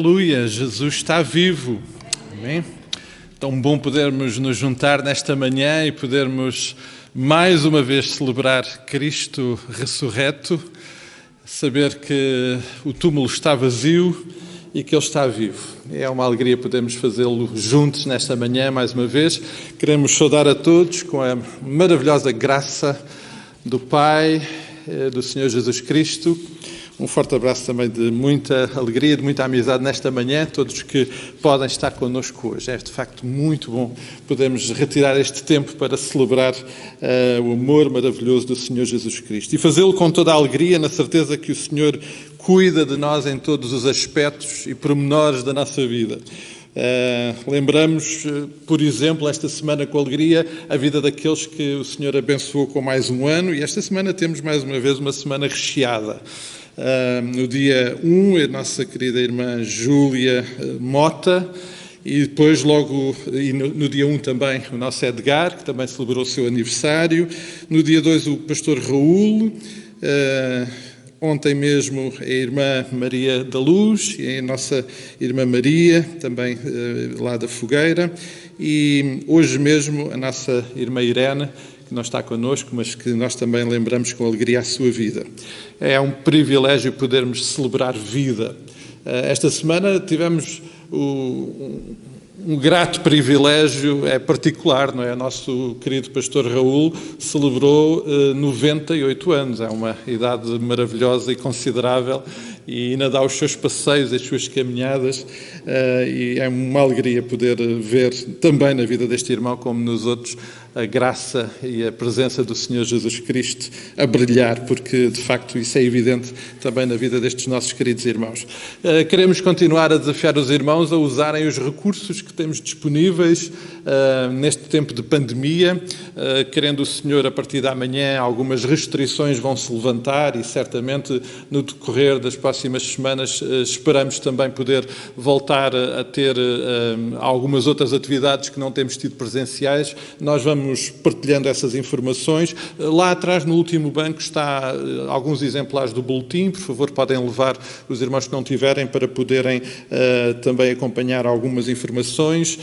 Aleluia, Jesus está vivo. Amém? Tão bom podermos nos juntar nesta manhã e podermos mais uma vez celebrar Cristo ressurreto, saber que o túmulo está vazio e que Ele está vivo. É uma alegria podermos fazê-lo juntos nesta manhã mais uma vez. Queremos saudar a todos com a maravilhosa graça do Pai, do Senhor Jesus Cristo. Um forte abraço também de muita alegria, de muita amizade nesta manhã, todos que podem estar connosco hoje. É de facto muito bom podermos retirar este tempo para celebrar o amor maravilhoso do Senhor Jesus Cristo. E fazê-lo com toda a alegria, na certeza que o Senhor cuida de nós em todos os aspectos e pormenores da nossa vida. Lembramos, por exemplo, esta semana com alegria, a vida daqueles que o Senhor abençoou com mais um ano, e esta semana temos mais uma vez uma semana recheada. No dia 1, a nossa querida irmã Júlia Mota, e depois logo, no dia 1 também, o nosso Edgar, que também celebrou o seu aniversário. No dia 2, o pastor Raul. Ontem mesmo a irmã Maria da Luz e a nossa irmã Maria, também lá da Fogueira. E hoje mesmo a nossa irmã Irene, que não está connosco, mas que nós também lembramos com alegria a sua vida. É um privilégio podermos celebrar vida. Esta semana tivemos um grato privilégio, é particular, não é? O nosso querido pastor Raul celebrou 98 anos, é uma idade maravilhosa e considerável, e ainda dá os seus passeios, as suas caminhadas, e é uma alegria poder ver também na vida deste irmão, como nos outros, a graça e a presença do Senhor Jesus Cristo a brilhar, porque de facto isso é evidente também na vida destes nossos queridos irmãos. Queremos continuar a desafiar os irmãos a usarem os recursos que temos disponíveis neste tempo de pandemia. Querendo o Senhor, a partir da manhã, algumas restrições vão se levantar e certamente no decorrer das próximas semanas esperamos também poder voltar a ter algumas outras atividades que não temos tido presenciais. Nós vamos partilhando essas informações. Lá atrás, no último banco, está alguns exemplares do boletim. Por favor, podem levar os irmãos que não tiverem para poderem também acompanhar algumas informações.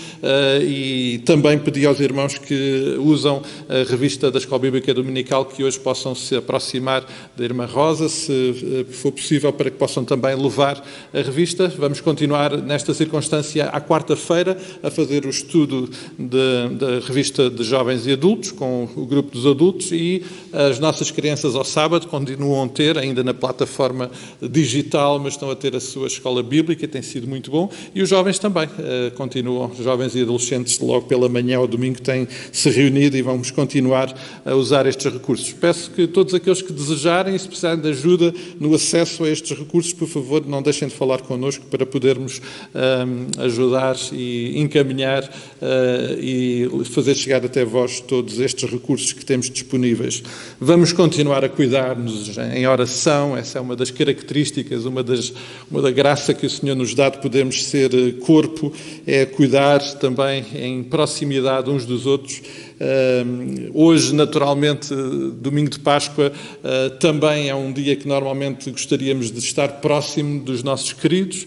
E também pedi aos irmãos que usam a revista da Escola Bíblica Dominical que hoje possam se aproximar da irmã Rosa, se for possível, para que possam também levar a revista. Vamos continuar nesta circunstância à quarta-feira a fazer o estudo da revista de jovens e adultos, com o grupo dos adultos, e as nossas crianças ao sábado continuam a ter, ainda na plataforma digital, mas estão a ter a sua escola bíblica, tem sido muito bom, e os jovens também continuam, jovens e adolescentes, logo pela manhã ou domingo têm se reunido e vamos continuar a usar estes recursos. Peço que todos aqueles que desejarem, se precisarem de ajuda no acesso a estes recursos, por favor, não deixem de falar connosco para podermos ajudar e encaminhar e fazer chegar até vós todos estes recursos que temos disponíveis. Vamos continuar a cuidar-nos em oração, essa é uma das características, uma da graça que o Senhor nos dá de podermos ser corpo, é cuidar também em proximidade uns dos outros. Hoje, naturalmente, domingo de Páscoa, também é um dia que normalmente gostaríamos de estar próximo dos nossos queridos.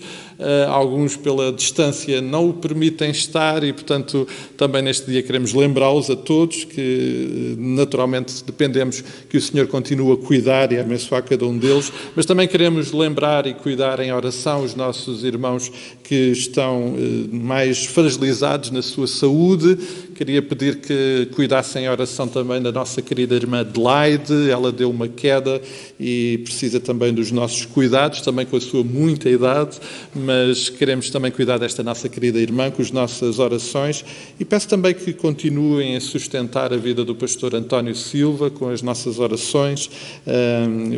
Alguns, pela distância, não o permitem estar e, portanto, também neste dia queremos lembrá-los a todos que, naturalmente, dependemos que o Senhor continue a cuidar e a abençoar cada um deles, mas também queremos lembrar e cuidar em oração os nossos irmãos que estão mais fragilizados na sua saúde. Queria pedir que cuidassem em oração também da nossa querida irmã Adelaide. Ela deu uma queda e precisa também dos nossos cuidados, também com a sua muita idade, mas queremos também cuidar desta nossa querida irmã com as nossas orações e peço também que continuem a sustentar a vida do pastor António Silva com as nossas orações.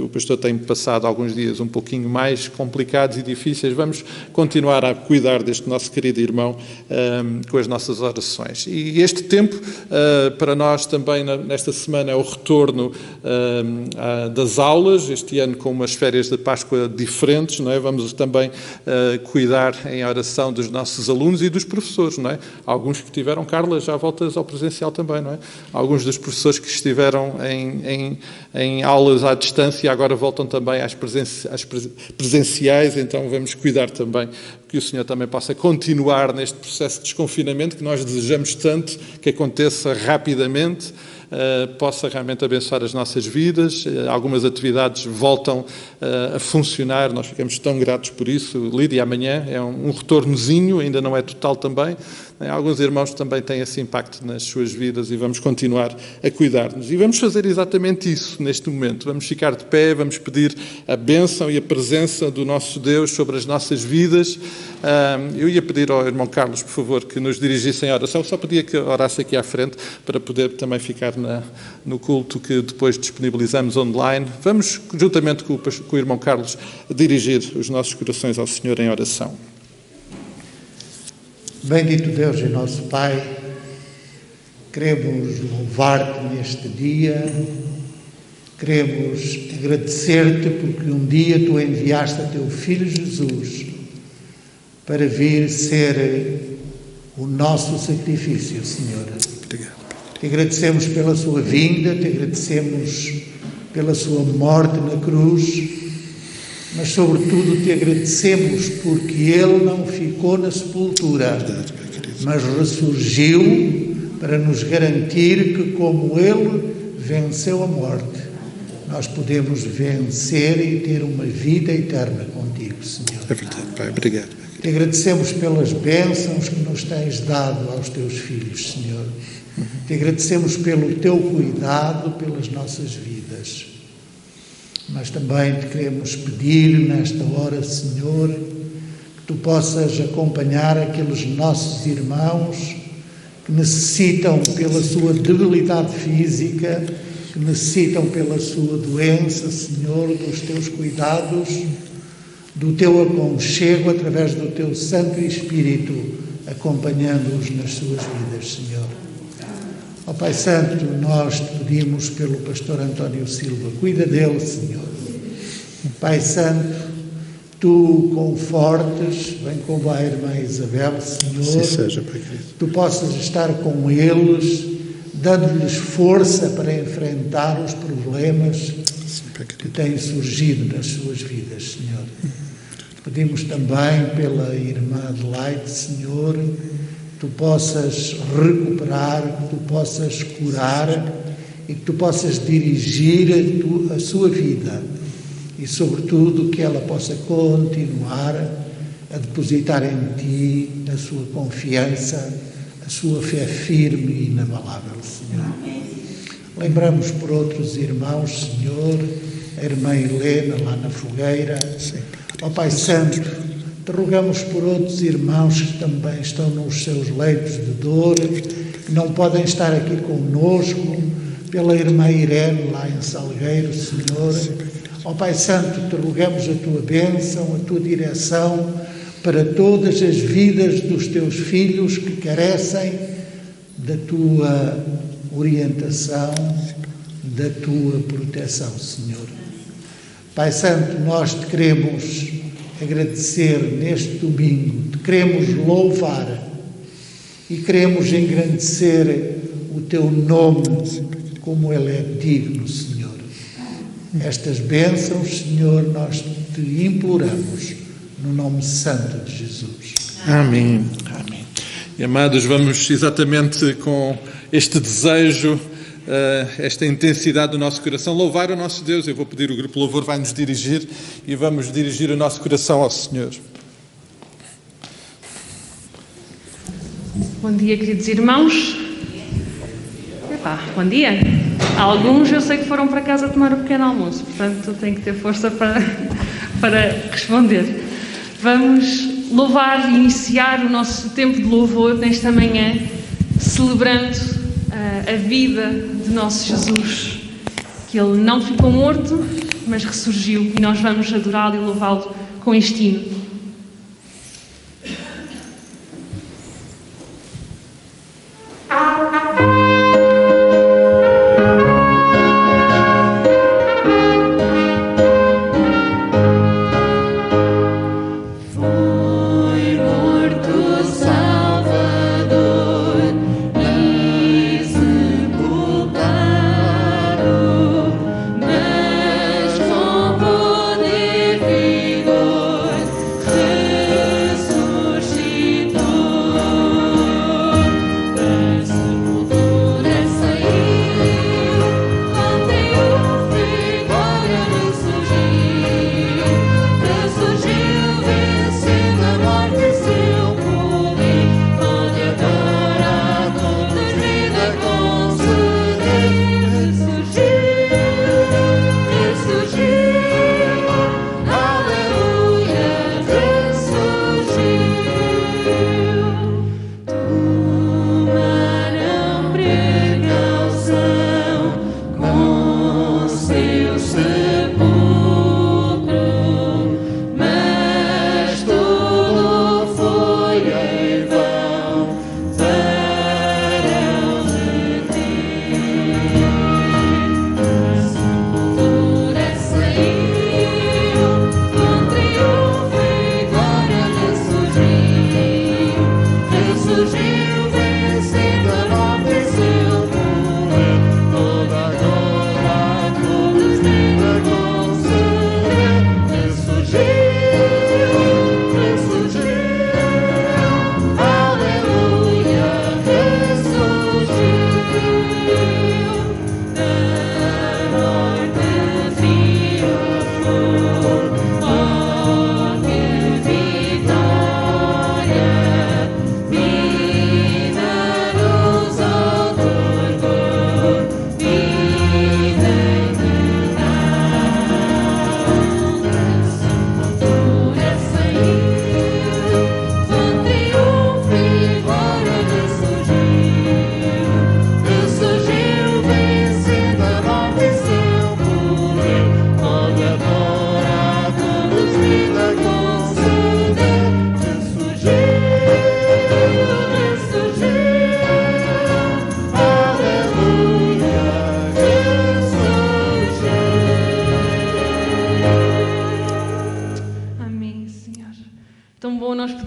O pastor tem passado alguns dias um pouquinho mais complicados e difíceis. Vamos continuar a cuidar deste nosso querido irmão com as nossas orações. E este tempo, para nós também nesta semana, é o retorno das aulas, este ano com umas férias de Páscoa diferentes, não é? Vamos também cuidar em oração dos nossos alunos e dos professores, não é? Alguns que tiveram, Carla, já voltas ao presencial também, não é? Alguns dos professores que estiveram em aulas à distância agora voltam também às presenciais, então vamos cuidar também que o Senhor também possa continuar neste processo de desconfinamento que nós desejamos tanto que aconteça rapidamente, possa realmente abençoar as nossas vidas. Algumas atividades voltam a funcionar, nós ficamos tão gratos por isso. Lídia, amanhã é um retornozinho, ainda não é total também. Alguns irmãos também têm esse impacto nas suas vidas e vamos continuar a cuidar-nos. E vamos fazer exatamente isso neste momento. Vamos ficar de pé, vamos pedir a bênção e a presença do nosso Deus sobre as nossas vidas. Eu ia pedir ao irmão Carlos, por favor, que nos dirigisse em oração. Só pedia que orasse aqui à frente para poder também ficar no culto que depois disponibilizamos online. Vamos, juntamente com o irmão Carlos, dirigir os nossos corações ao Senhor em oração. Bendito Deus e nosso Pai, queremos louvar-te neste dia, queremos agradecer-te porque um dia tu enviaste a teu Filho Jesus para vir ser o nosso sacrifício, Senhor. Obrigado. Te agradecemos pela sua vinda, te agradecemos pela sua morte na cruz, mas sobretudo te agradecemos porque Ele não ficou na sepultura, mas ressurgiu para nos garantir que, como Ele venceu a morte, nós podemos vencer e ter uma vida eterna contigo, Senhor. É verdade, Pai. Obrigado. Te agradecemos pelas bênçãos que nos tens dado aos teus filhos, Senhor. Te agradecemos pelo teu cuidado pelas nossas vidas. Mas também te queremos pedir nesta hora, Senhor, que tu possas acompanhar aqueles nossos irmãos que necessitam, pela sua debilidade física, que necessitam pela sua doença, Senhor, dos teus cuidados, do teu aconchego através do teu Santo Espírito, acompanhando-os nas suas vidas, Senhor. Ó Pai Santo, nós te pedimos pelo pastor António Silva, cuida dele, Senhor. Pai Santo, tu confortes, bem como a irmã Isabel, Senhor, Assim seja, Pai querido. tu possas estar com eles, dando-lhes força para enfrentar os problemas Sim, Pai que querido. têm surgido nas suas vidas, Senhor. Pedimos também pela irmã Adelaide, Senhor, que tu possas recuperar, que tu possas curar e que tu possas dirigir a sua vida e, sobretudo, que ela possa continuar a depositar em ti a sua confiança, a sua fé firme e inabalável, Senhor. Lembramos por outros irmãos, Senhor, a irmã Helena lá na fogueira. Ó Pai Santo, te rogamos por outros irmãos que também estão nos seus leitos de dor, que não podem estar aqui conosco, pela irmã Irene lá em Salgueiro, Senhor. Ó Pai Santo, te rogamos a tua bênção, a tua direção para todas as vidas dos teus filhos que carecem da tua orientação, da tua proteção, Senhor. Pai Santo, nós te queremos agradecer neste domingo, te queremos louvar e queremos engrandecer o teu nome como ele é digno, Senhor. Estas bênçãos, Senhor, nós te imploramos no nome santo de Jesus. Amém. Amém. E, amados, vamos exatamente com este desejo, esta intensidade do nosso coração, louvar o nosso Deus. Eu vou pedir, o Grupo Louvor vai nos dirigir e vamos dirigir o nosso coração ao Senhor. Bom dia, queridos irmãos. Bom dia. Alguns eu sei que foram para casa tomar o pequeno almoço, portanto tenho que ter força para responder. Vamos louvar e iniciar o nosso tempo de louvor nesta manhã, celebrando a vida de nosso Jesus, que Ele não ficou morto, mas ressurgiu, e nós vamos adorá-lo e louvá-lo com este hino. For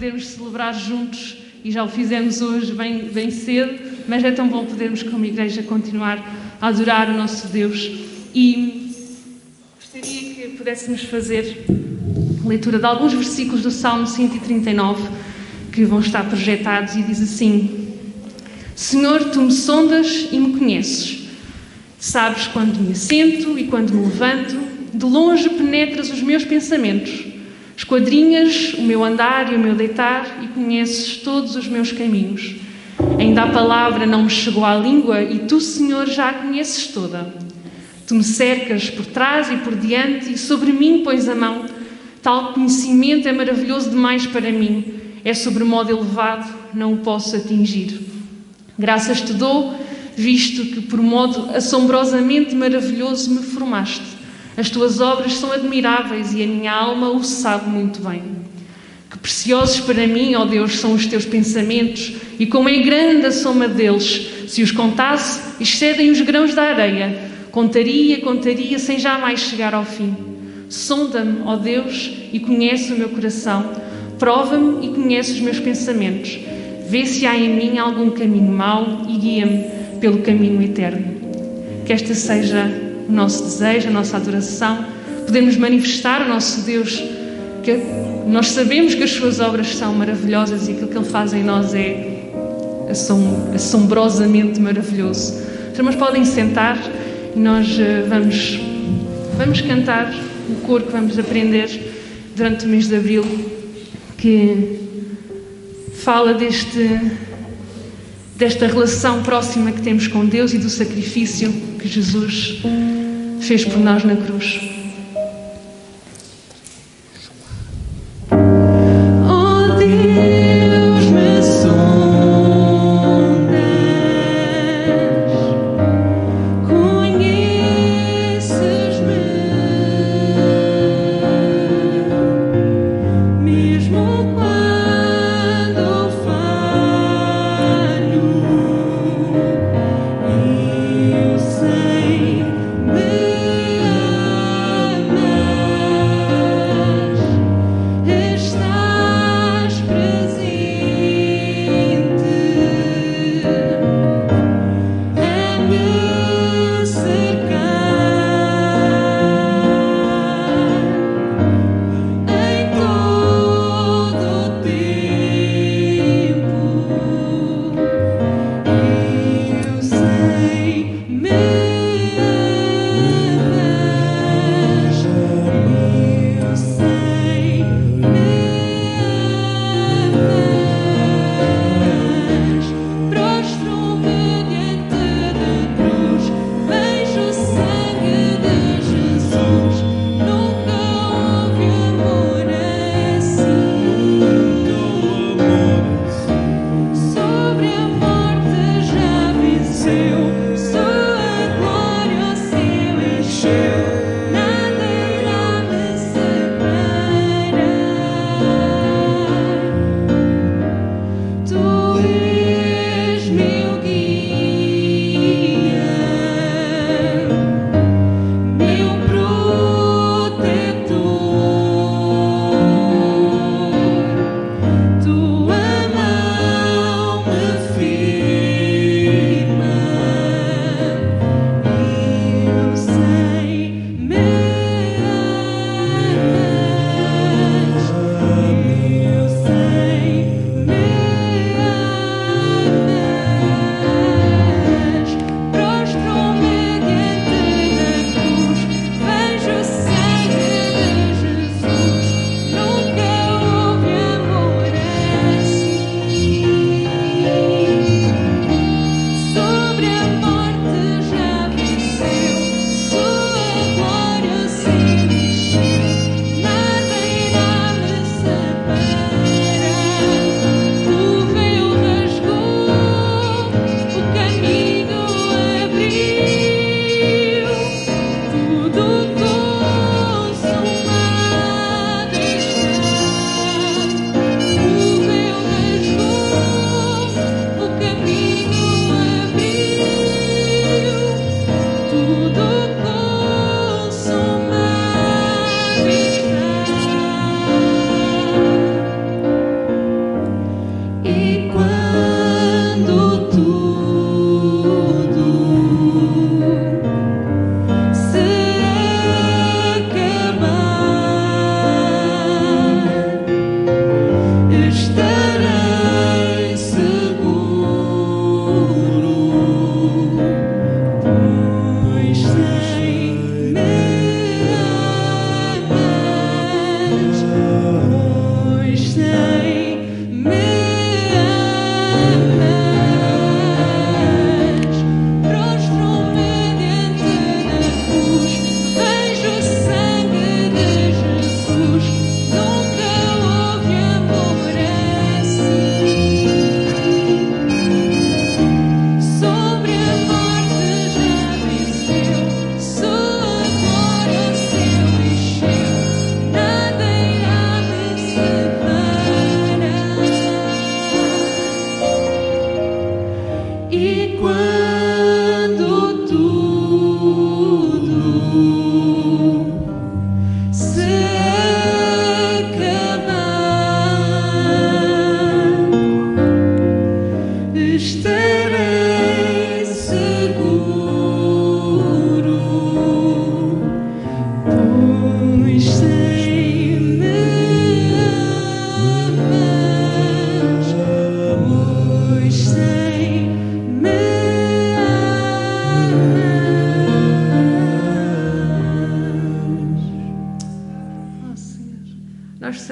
podermos celebrar juntos, e já o fizemos hoje bem cedo, mas é tão bom podermos, como igreja, continuar a adorar o nosso Deus. E gostaria que pudéssemos fazer leitura de alguns versículos do Salmo 139, que vão estar projetados, e diz assim: Senhor, Tu me sondas e me conheces. Sabes quando me assento e quando me levanto. De longe penetras os meus pensamentos. Esquadrinhas o meu andar e o meu deitar e conheces todos os meus caminhos. Ainda a palavra não me chegou à língua e Tu, Senhor, já a conheces toda. Tu me cercas por trás e por diante e sobre mim pões a mão. Tal conhecimento é maravilhoso demais para mim. É sobremodo elevado, não o posso atingir. Graças te dou, visto que por modo assombrosamente maravilhoso me formaste. As tuas obras são admiráveis e a minha alma o sabe muito bem. Que preciosos para mim, ó Deus, são os teus pensamentos e como é grande a soma deles. Se os contasse, excedem os grãos da areia. Contaria sem jamais chegar ao fim. Sonda-me, ó Deus, e conhece o meu coração. Prova-me e conhece os meus pensamentos. Vê se há em mim algum caminho mau e guia-me pelo caminho eterno. Que esta seja o nosso desejo, a nossa adoração, podemos manifestar o nosso Deus, que nós sabemos que as suas obras são maravilhosas e aquilo que Ele faz em nós é assombrosamente maravilhoso. Os irmãos podem sentar e nós vamos cantar o coro que vamos aprender durante o mês de Abril, que fala desta relação próxima que temos com Deus e do sacrifício que Jesus fez por nós na cruz. Oh Deus, me sondas, conheces-me, mesmo quando falho, eu sei me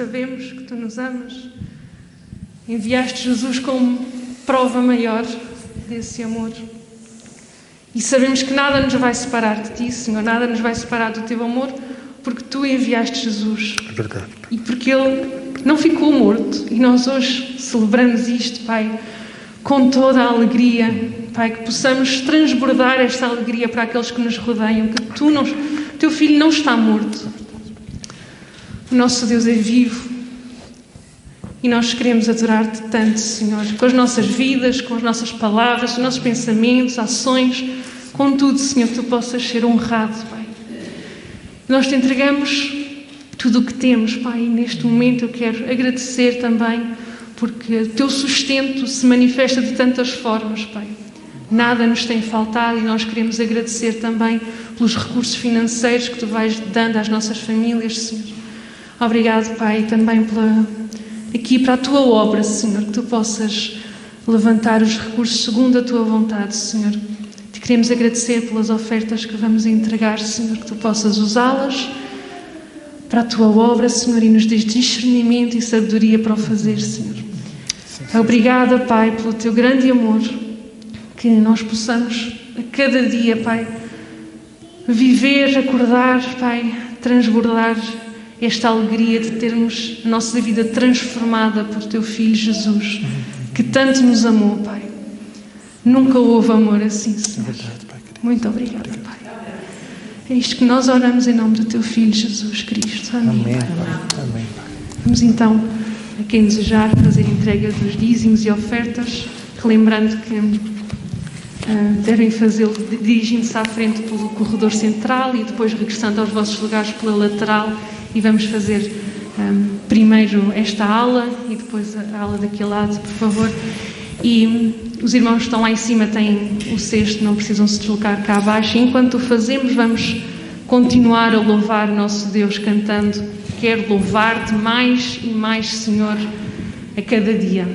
sabemos que Tu nos amas. Enviaste Jesus como prova maior desse amor. E sabemos que nada nos vai separar de Ti, Senhor, nada nos vai separar do Teu amor, porque Tu enviaste Jesus. É verdade. E porque Ele não ficou morto. E nós hoje celebramos isto, Pai, com toda a alegria, Pai, que possamos transbordar esta alegria para aqueles que nos rodeiam, que Teu Filho não está morto. O nosso Deus é vivo. E nós queremos adorar-Te tanto, Senhor, com as nossas vidas, com as nossas palavras, os nossos pensamentos, ações, com tudo, Senhor, que Tu possas ser honrado, Pai. Nós Te entregamos tudo o que temos, Pai, e neste momento eu quero agradecer também, porque o Teu sustento se manifesta de tantas formas, Pai. Nada nos tem faltado e nós queremos agradecer também pelos recursos financeiros que Tu vais dando às nossas famílias, Senhor. Obrigado, Pai, também aqui para a Tua obra, Senhor, que Tu possas levantar os recursos segundo a Tua vontade, Senhor. Te queremos agradecer pelas ofertas que vamos entregar, Senhor, que Tu possas usá-las para a Tua obra, Senhor, e nos dês discernimento e sabedoria para o fazer, Senhor. Obrigada, Pai, pelo Teu grande amor, que nós possamos a cada dia, Pai, viver, acordar, Pai, transbordar esta alegria de termos a nossa vida transformada por Teu Filho Jesus, que tanto nos amou, Pai. Nunca houve amor assim, Senhor. Muito obrigada, Pai. É isto que nós oramos em nome do Teu Filho Jesus Cristo. Amém. Amém, Pai. Amém, Pai. Vamos então, a quem desejar, fazer entrega dos dízimos e ofertas, relembrando que devem fazê-lo dirigindo-se à frente pelo corredor central e depois regressando aos vossos lugares pela lateral. E vamos fazer primeiro esta ala e depois a ala daquele lado, por favor. E os irmãos que estão lá em cima têm o cesto, não precisam se deslocar cá abaixo. E enquanto o fazemos, vamos continuar a louvar o nosso Deus cantando: quero louvar-te mais e mais, Senhor, a cada dia.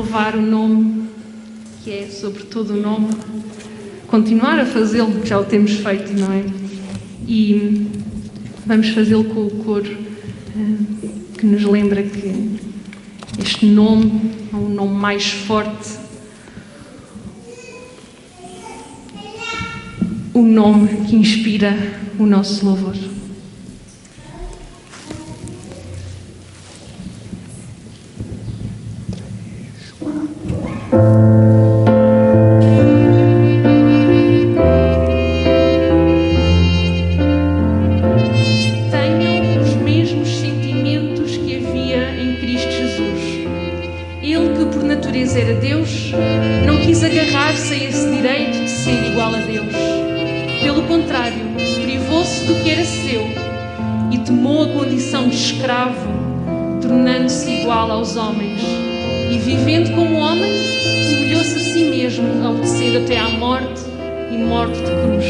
louvar o nome que é sobre todo o nome, continuar a fazê-lo, porque já o temos feito, não é? E vamos fazê-lo com o coro que nos lembra que este nome é um nome mais forte, o nome que inspira o nosso louvor. Tenham os mesmos sentimentos que havia em Cristo Jesus. Ele que por natureza era Deus, não quis agarrar-se a esse direito de ser igual a Deus. Pelo contrário, privou-se do que era seu e tomou a condição de escravo, tornando-se igual aos homens. E vivendo como homem, humilhou-se a si mesmo ao descer até à morte e morte de cruz.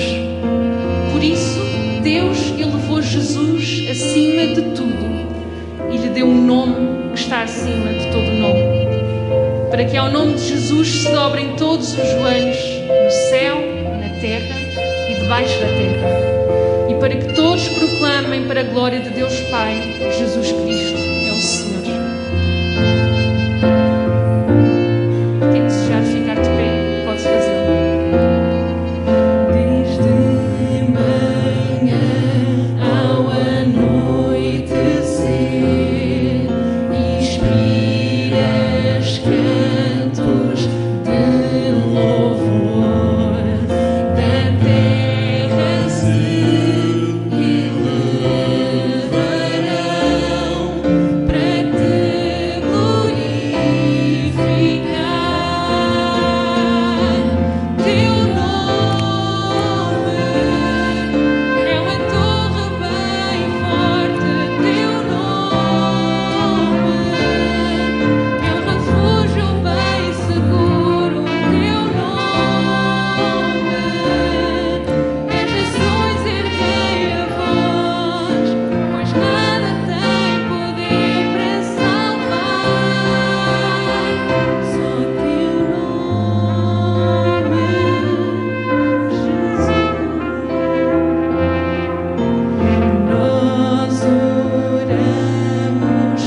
Por isso, Deus elevou Jesus acima de tudo e lhe deu um nome que está acima de todo nome, para que ao nome de Jesus se dobrem todos os joelhos no céu, na terra e debaixo da terra, e para que todos proclamem para a glória de Deus Pai que Jesus Cristo é o Senhor. Quem desejar ficar de pé, pode fazê-lo. Desde manhã ao anoitecer, inspiras cantos de louvor, da terra se elevarão para te glorificar. Teu nome é uma torre bem forte, teu nome é um refúgio bem seguro, teu nome as nações erguem a voz, pois nada tem poder para salvar, só teu nome, Jesus. Nós oramos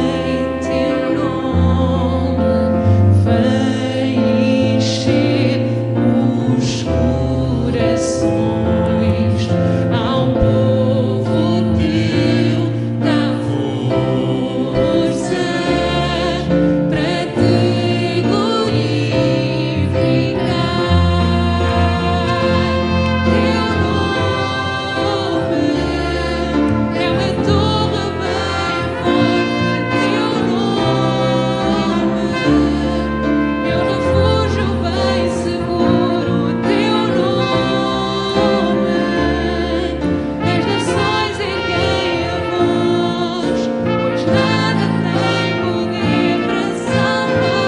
em teu nome, vem encher os corações ao povo teu, dá força para te glorificar. Teu nome é uma torre bem forte, teu nome é um refúgio bem seguro, teu nome as nações erguem a voz, pois nada tem poder para salvar,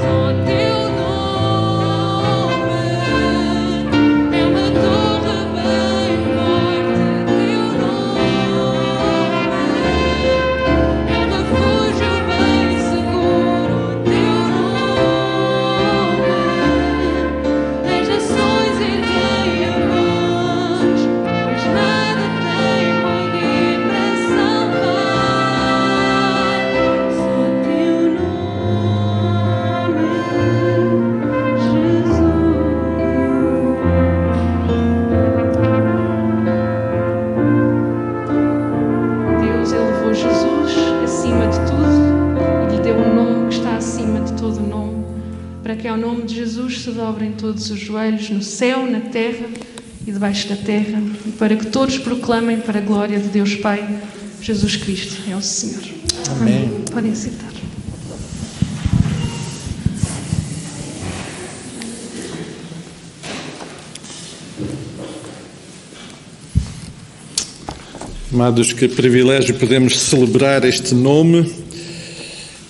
só teu nome é uma torre bem forte, teu nome é um refúgio bem seguro, teu nome as nações erguem a voz, pois nada tem poder para salvar, só teu nome, Jesus. Deus elevou Jesus acima de tudo e lhe deu um nome que está acima de todo nome, para que ao nome de Jesus se dobrem todos os joelhos no céu, na terra e debaixo da terra, e para que todos proclamem para a glória de Deus Pai, Jesus Cristo é o Senhor. Amém. Podem sentar. Amados, que privilégio podemos celebrar este nome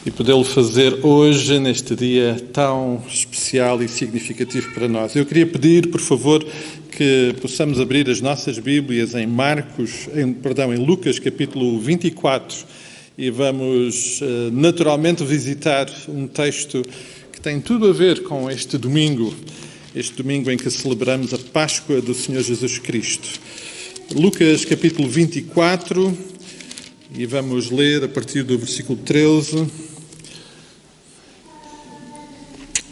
e podê-lo fazer hoje, neste dia tão especial e significativo para nós. Eu queria pedir, por favor, que possamos abrir as nossas Bíblias em Lucas, capítulo 24, e vamos naturalmente visitar um texto que tem tudo a ver com este domingo em que celebramos a Páscoa do Senhor Jesus Cristo. Lucas capítulo 24, e vamos ler a partir do versículo 13.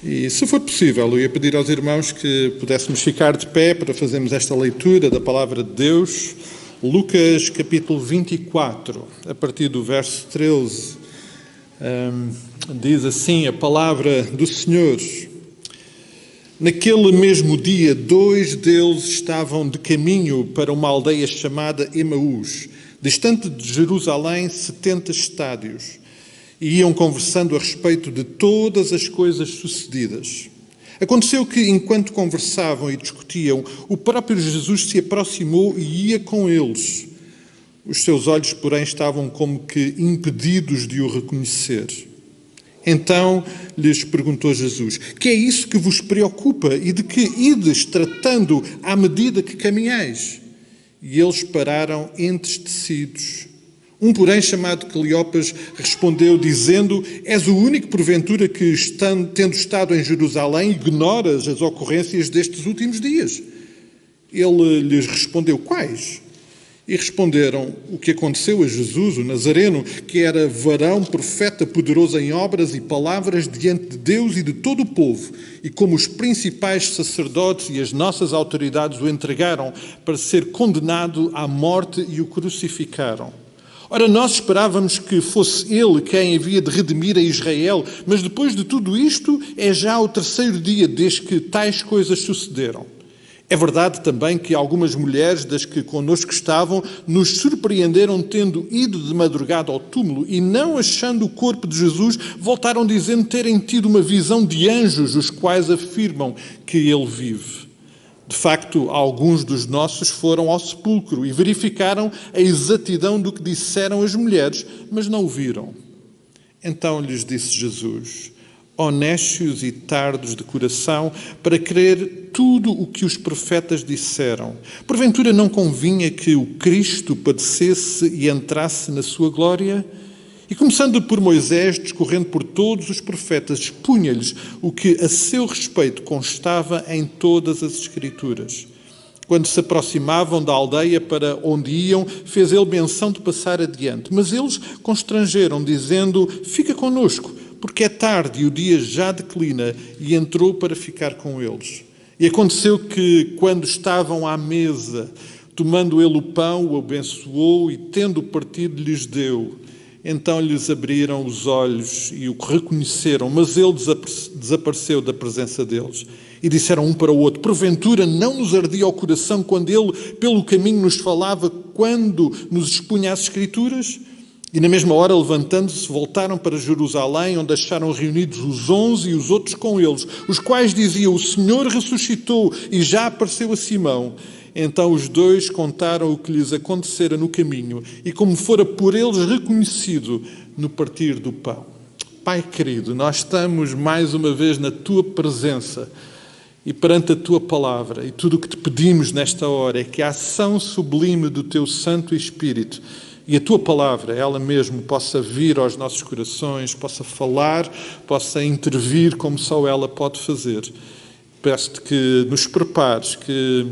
E, se for possível, eu ia pedir aos irmãos que pudéssemos ficar de pé para fazermos esta leitura da Palavra de Deus. Lucas capítulo 24, a partir do verso 13, diz assim a Palavra do Senhor. Naquele mesmo dia, 2 deles estavam de caminho para uma aldeia chamada Emaús, distante de Jerusalém 70 estádios, e iam conversando a respeito de todas as coisas sucedidas. Aconteceu que, enquanto conversavam e discutiam, o próprio Jesus se aproximou e ia com eles. Os seus olhos, porém, estavam como que impedidos de o reconhecer. Então lhes perguntou Jesus: que é isso que vos preocupa e de que ides tratando à medida que caminhais? E eles pararam entristecidos. Um, porém, chamado Cleopas, respondeu, dizendo: és o único, porventura, que, tendo estado em Jerusalém, ignoras as ocorrências destes últimos dias? Ele lhes respondeu: quais? E responderam: o que aconteceu a Jesus, o Nazareno, que era varão, profeta, poderoso em obras e palavras diante de Deus e de todo o povo, e como os principais sacerdotes e as nossas autoridades o entregaram para ser condenado à morte e o crucificaram. Ora, nós esperávamos que fosse ele quem havia de redimir a Israel, mas depois de tudo isto é já o 3º dia desde que tais coisas sucederam. É verdade também que algumas mulheres das que connosco estavam nos surpreenderam tendo ido de madrugada ao túmulo e, não achando o corpo de Jesus, voltaram dizendo terem tido uma visão de anjos, os quais afirmam que ele vive. De facto, alguns dos nossos foram ao sepulcro e verificaram a exatidão do que disseram as mulheres, mas não o viram. Então lhes disse Jesus: ó nécios e tardos de coração, para crer tudo o que os profetas disseram. Porventura não convinha que o Cristo padecesse e entrasse na sua glória? E começando por Moisés, discorrendo por todos os profetas, expunha-lhes o que a seu respeito constava em todas as Escrituras. Quando se aproximavam da aldeia para onde iam, fez ele menção de passar adiante. Mas eles constrangeram, dizendo: fica conosco, porque é tarde e o dia já declina, e entrou para ficar com eles. E aconteceu que, quando estavam à mesa, tomando ele o pão, o abençoou e, tendo partido, lhes deu. Então lhes abriram os olhos e o reconheceram, mas ele desapareceu da presença deles. E disseram um para o outro: porventura não nos ardia o coração quando ele pelo caminho nos falava, quando nos expunha as Escrituras? E na mesma hora, levantando-se, voltaram para Jerusalém, onde acharam reunidos os 11 e os outros com eles, os quais diziam: o Senhor ressuscitou e já apareceu a Simão. Então os 2 contaram o que lhes acontecera no caminho e como fora por eles reconhecido no partir do pão. Pai querido, nós estamos mais uma vez na Tua presença e perante a Tua palavra, e tudo o que Te pedimos nesta hora é que a ação sublime do Teu Santo Espírito e a Tua palavra, ela mesmo, possa vir aos nossos corações, possa falar, possa intervir como só ela pode fazer. Peço-te que nos prepares, que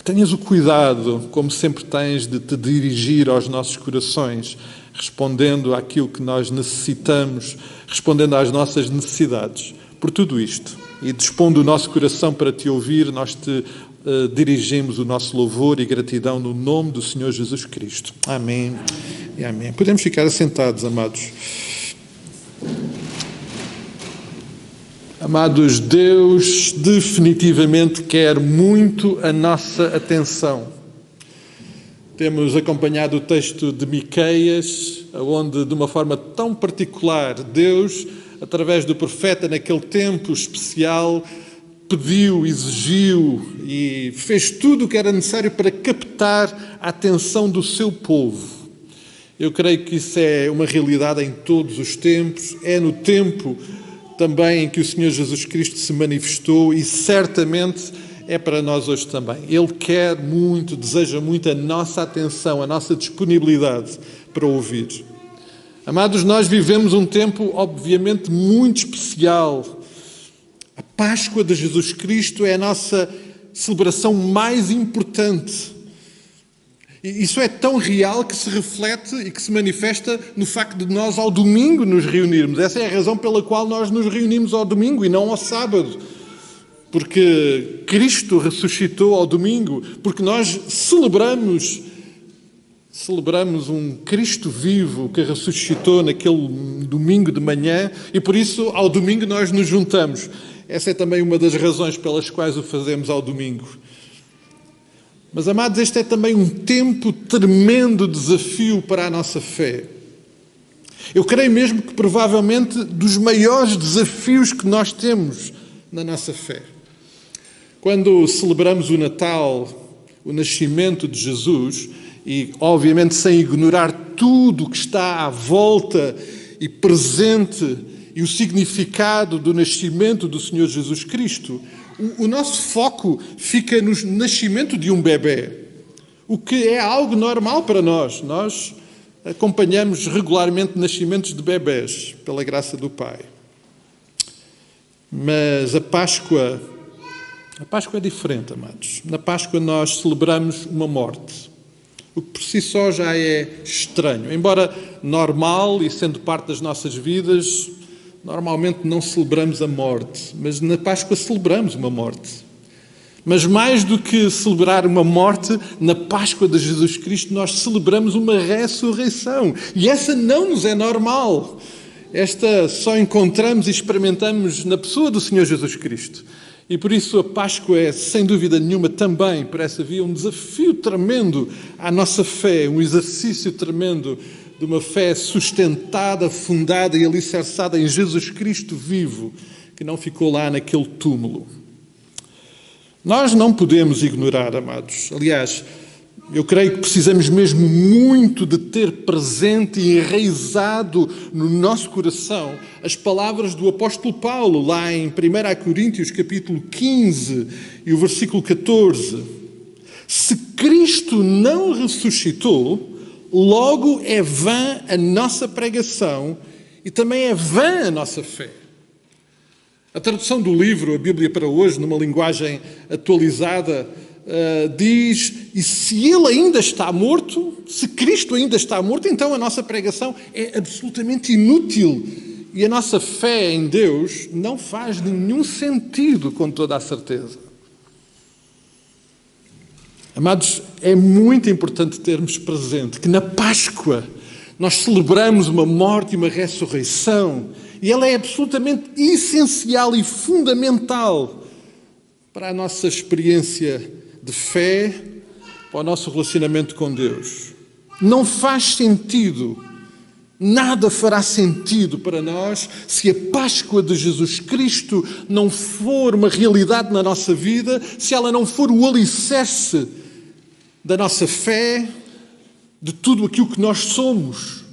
tenhas o cuidado, como sempre tens, de te dirigir aos nossos corações, respondendo àquilo que nós necessitamos, respondendo às nossas necessidades. Por tudo isto, e dispondo o nosso coração para Te ouvir, nós Te dirigimos o nosso louvor e gratidão no nome do Senhor Jesus Cristo. Amém e amém. Podemos ficar assentados, amados. Amados, Deus definitivamente quer muito a nossa atenção. Temos acompanhado o texto de Miqueias, onde, de uma forma tão particular, Deus, através do profeta naquele tempo especial, pediu, exigiu e fez tudo o que era necessário para captar a atenção do seu povo. Eu creio que isso é uma realidade em todos os tempos, é no tempo também em que o Senhor Jesus Cristo se manifestou e certamente é para nós hoje também. Ele quer muito, deseja muito a nossa atenção, a nossa disponibilidade para ouvir. Amados, nós vivemos um tempo, obviamente, muito especial. A Páscoa de Jesus Cristo é a nossa celebração mais importante. E isso é tão real que se reflete e que se manifesta no facto de nós ao domingo nos reunirmos. Essa é a razão pela qual nós nos reunimos ao domingo e não ao sábado. Porque Cristo ressuscitou ao domingo, porque nós celebramos um Cristo vivo que ressuscitou naquele domingo de manhã e por isso ao domingo nós nos juntamos. Essa é também uma das razões pelas quais o fazemos ao domingo. Mas, amados, este é também um tempo tremendo desafio para a nossa fé. Eu creio mesmo que provavelmente dos maiores desafios que nós temos na nossa fé. Quando celebramos o Natal, o nascimento de Jesus, e obviamente sem ignorar tudo o que está à volta e presente e o significado do nascimento do Senhor Jesus Cristo, o nosso foco fica no nascimento de um bebê, o que é algo normal para nós. Nós acompanhamos regularmente nascimentos de bebés, pela graça do Pai. Mas a Páscoa é diferente, amados. Na Páscoa nós celebramos uma morte, o que por si só já é estranho. Embora normal e sendo parte das nossas vidas, normalmente não celebramos a morte, mas na Páscoa celebramos uma morte. Mas mais do que celebrar uma morte, na Páscoa de Jesus Cristo nós celebramos uma ressurreição. E essa não nos é normal. Esta só encontramos e experimentamos na pessoa do Senhor Jesus Cristo. E por isso a Páscoa é, sem dúvida nenhuma, também, por essa via, um desafio tremendo à nossa fé, um exercício tremendo de uma fé sustentada, fundada e alicerçada em Jesus Cristo vivo, que não ficou lá naquele túmulo. Nós não podemos ignorar, amados. Aliás, eu creio que precisamos mesmo muito de ter presente e enraizado no nosso coração as palavras do apóstolo Paulo, lá em 1 Coríntios, capítulo 15, e o versículo 14. Se Cristo não ressuscitou, logo é vã a nossa pregação e também é vã a nossa fé. A tradução do livro, a Bíblia para hoje, numa linguagem atualizada, diz: e se ele ainda está morto, se Cristo ainda está morto, então a nossa pregação é absolutamente inútil e a nossa fé em Deus não faz nenhum sentido, com toda a certeza. Amados, é muito importante termos presente que na Páscoa nós celebramos uma morte e uma ressurreição e ela é absolutamente essencial e fundamental para a nossa experiência de fé, para o nosso relacionamento com Deus. Não faz sentido, nada fará sentido para nós se a Páscoa de Jesus Cristo não for uma realidade na nossa vida, se ela não for o alicerce da nossa fé, de tudo aquilo que nós somos.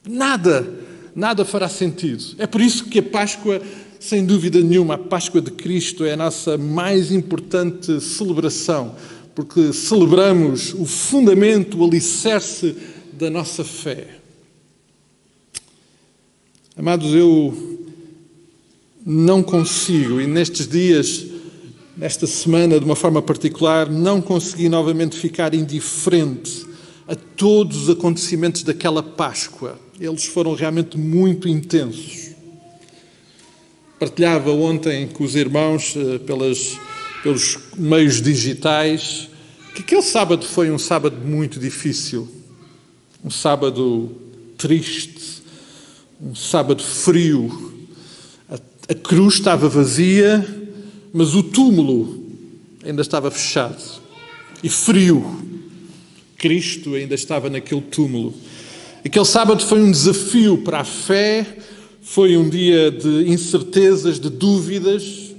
Nada fará sentido. É por isso que a Páscoa, sem dúvida nenhuma, a Páscoa de Cristo é a nossa mais importante celebração, porque celebramos o fundamento, o alicerce da nossa fé. Amados, eu não consigo, e nestes dias, nesta semana, de uma forma particular, não consegui novamente ficar indiferente a todos os acontecimentos daquela Páscoa. Eles foram realmente muito intensos. Partilhava ontem com os irmãos, pelos meios digitais, que aquele sábado foi um sábado muito difícil. Um sábado triste, um sábado frio. A cruz estava vazia, mas o túmulo ainda estava fechado e frio. Cristo ainda estava naquele túmulo. Aquele sábado foi um desafio para a fé, foi um dia de incertezas, de dúvidas.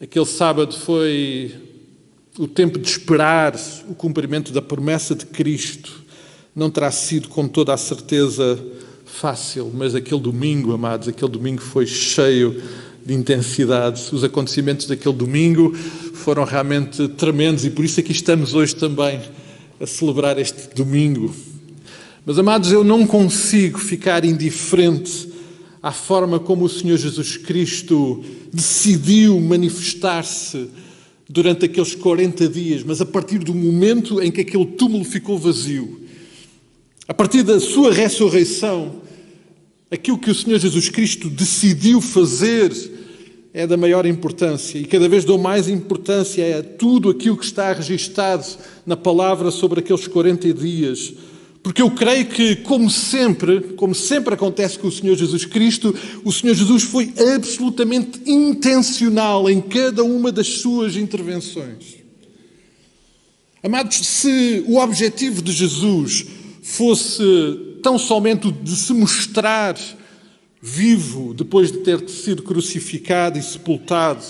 Aquele sábado foi o tempo de esperar o cumprimento da promessa de Cristo. Não terá sido com toda a certeza fácil, mas aquele domingo, amados, aquele domingo foi cheio de intensidade. Os acontecimentos daquele domingo foram realmente tremendos e por isso aqui estamos hoje também a celebrar este domingo. Mas, amados, eu não consigo ficar indiferente à forma como o Senhor Jesus Cristo decidiu manifestar-se durante aqueles 40 dias, mas a partir do momento em que aquele túmulo ficou vazio, a partir da sua ressurreição, aquilo que o Senhor Jesus Cristo decidiu fazer é da maior importância e cada vez dou mais importância a tudo aquilo que está registado na palavra sobre aqueles 40 dias. Porque eu creio que, como sempre acontece com o Senhor Jesus Cristo, o Senhor Jesus foi absolutamente intencional em cada uma das suas intervenções. Amados, se o objetivo de Jesus fosse tão somente o de se mostrar vivo depois de ter sido crucificado e sepultado,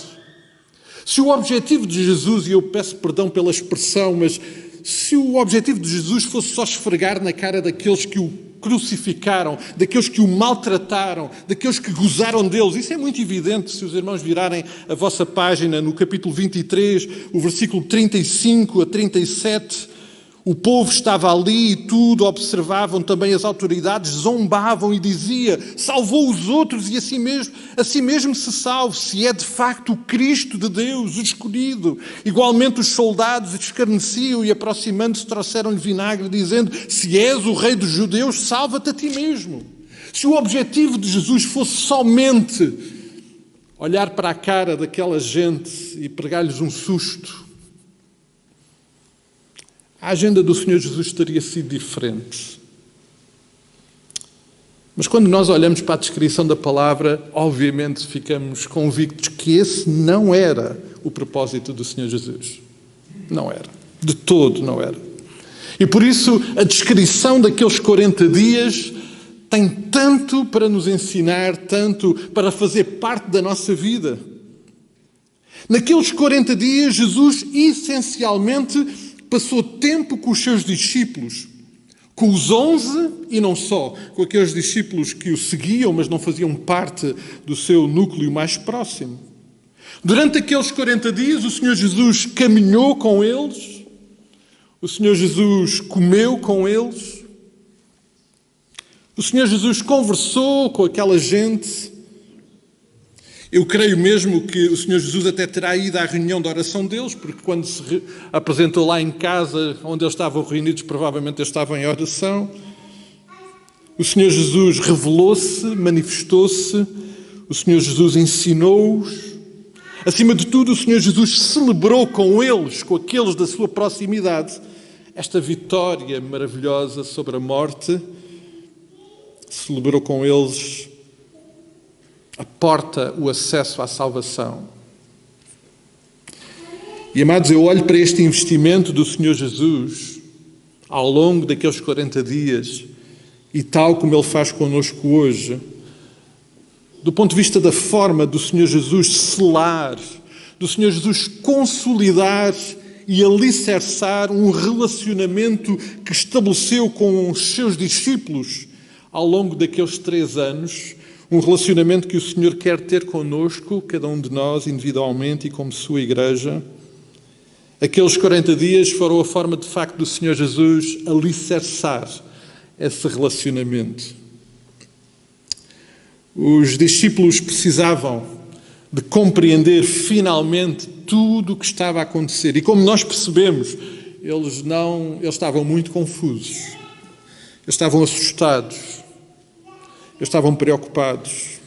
se o objetivo de Jesus, e eu peço perdão pela expressão, mas se o objetivo de Jesus fosse só esfregar na cara daqueles que o crucificaram, daqueles que o maltrataram, daqueles que gozaram deles, isso é muito evidente se os irmãos virarem a vossa página no capítulo 23, o versículo 35 a 37, o povo estava ali e tudo, observavam também as autoridades, zombavam e dizia, salvou os outros e assim mesmo se salve, se é de facto o Cristo de Deus, o escolhido. Igualmente os soldados escarneciam e aproximando-se trouxeram-lhe vinagre, dizendo, se és o rei dos judeus, salva-te a ti mesmo. Se o objetivo de Jesus fosse somente olhar para a cara daquela gente e pregar-lhes um susto, a agenda do Senhor Jesus teria sido diferente. Mas quando nós olhamos para a descrição da palavra, obviamente ficamos convictos que esse não era o propósito do Senhor Jesus. Não era. De todo não era. E por isso a descrição daqueles 40 dias tem tanto para nos ensinar, tanto para fazer parte da nossa vida. Naqueles 40 dias, Jesus essencialmente passou tempo com os seus discípulos, com os 11 e não só, com aqueles discípulos que o seguiam, mas não faziam parte do seu núcleo mais próximo. Durante aqueles 40 dias, o Senhor Jesus caminhou com eles, o Senhor Jesus comeu com eles, o Senhor Jesus conversou com aquela gente. Eu creio mesmo que o Senhor Jesus até terá ido à reunião de oração deles, porque quando se apresentou lá em casa, onde eles estavam reunidos, provavelmente eles estavam em oração. O Senhor Jesus revelou-se, manifestou-se, o Senhor Jesus ensinou-os. Acima de tudo, o Senhor Jesus celebrou com eles, com aqueles da sua proximidade, esta vitória maravilhosa sobre a morte. Celebrou com eles a porta, o acesso à salvação. E, amados, eu olho para este investimento do Senhor Jesus ao longo daqueles 40 dias e tal como Ele faz connosco hoje, do ponto de vista da forma do Senhor Jesus selar, do Senhor Jesus consolidar e alicerçar um relacionamento que estabeleceu com os seus discípulos ao longo daqueles 3 anos, um relacionamento que o Senhor quer ter connosco, cada um de nós, individualmente e como sua igreja. Aqueles 40 dias foram a forma, de facto, do Senhor Jesus alicerçar esse relacionamento. Os discípulos precisavam de compreender finalmente tudo o que estava a acontecer. E como nós percebemos, eles estavam muito confusos. Eles estavam assustados. Eles estavam preocupados.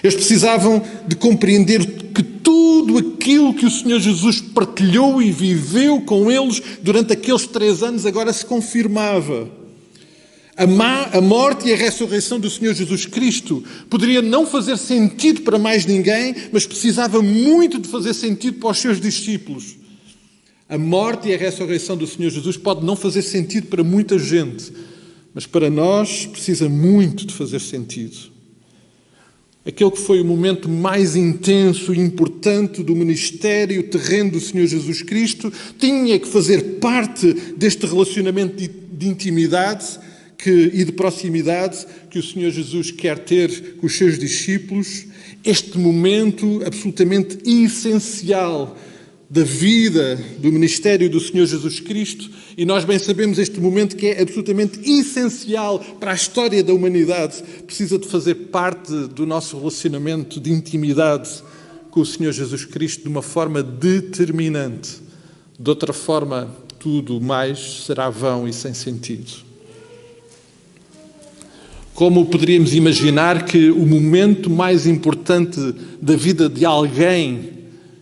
Eles precisavam de compreender que tudo aquilo que o Senhor Jesus partilhou e viveu com eles durante aqueles 3 anos agora se confirmava. A morte e a ressurreição do Senhor Jesus Cristo poderia não fazer sentido para mais ninguém, mas precisava muito de fazer sentido para os seus discípulos. A morte e a ressurreição do Senhor Jesus pode não fazer sentido para muita gente, mas para nós precisa muito de fazer sentido. Aquele que foi o momento mais intenso e importante do ministério terreno do Senhor Jesus Cristo tinha que fazer parte deste relacionamento de intimidade e de proximidade que o Senhor Jesus quer ter com os seus discípulos, este momento absolutamente essencial da vida, do ministério do Senhor Jesus Cristo, e nós bem sabemos este momento que é absolutamente essencial para a história da humanidade, precisa de fazer parte do nosso relacionamento de intimidade com o Senhor Jesus Cristo de uma forma determinante. De outra forma, tudo mais será vão e sem sentido. Como poderíamos imaginar que o momento mais importante da vida de alguém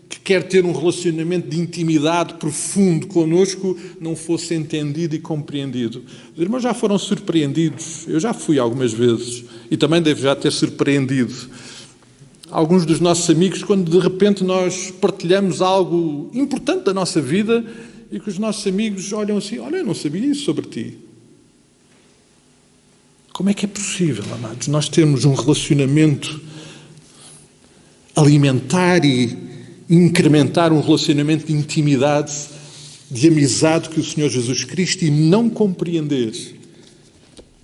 que quer ter um relacionamento de intimidade profundo connosco não fosse entendido e compreendido? Os irmãos já foram surpreendidos, eu já fui algumas vezes e também devo já ter surpreendido alguns dos nossos amigos quando de repente nós partilhamos algo importante da nossa vida e que os nossos amigos olham assim: olha, eu não sabia isso sobre ti. Como é que é possível, amados, nós termos um relacionamento, alimentar e incrementar um relacionamento de intimidade, de amizade com o Senhor Jesus Cristo e não compreender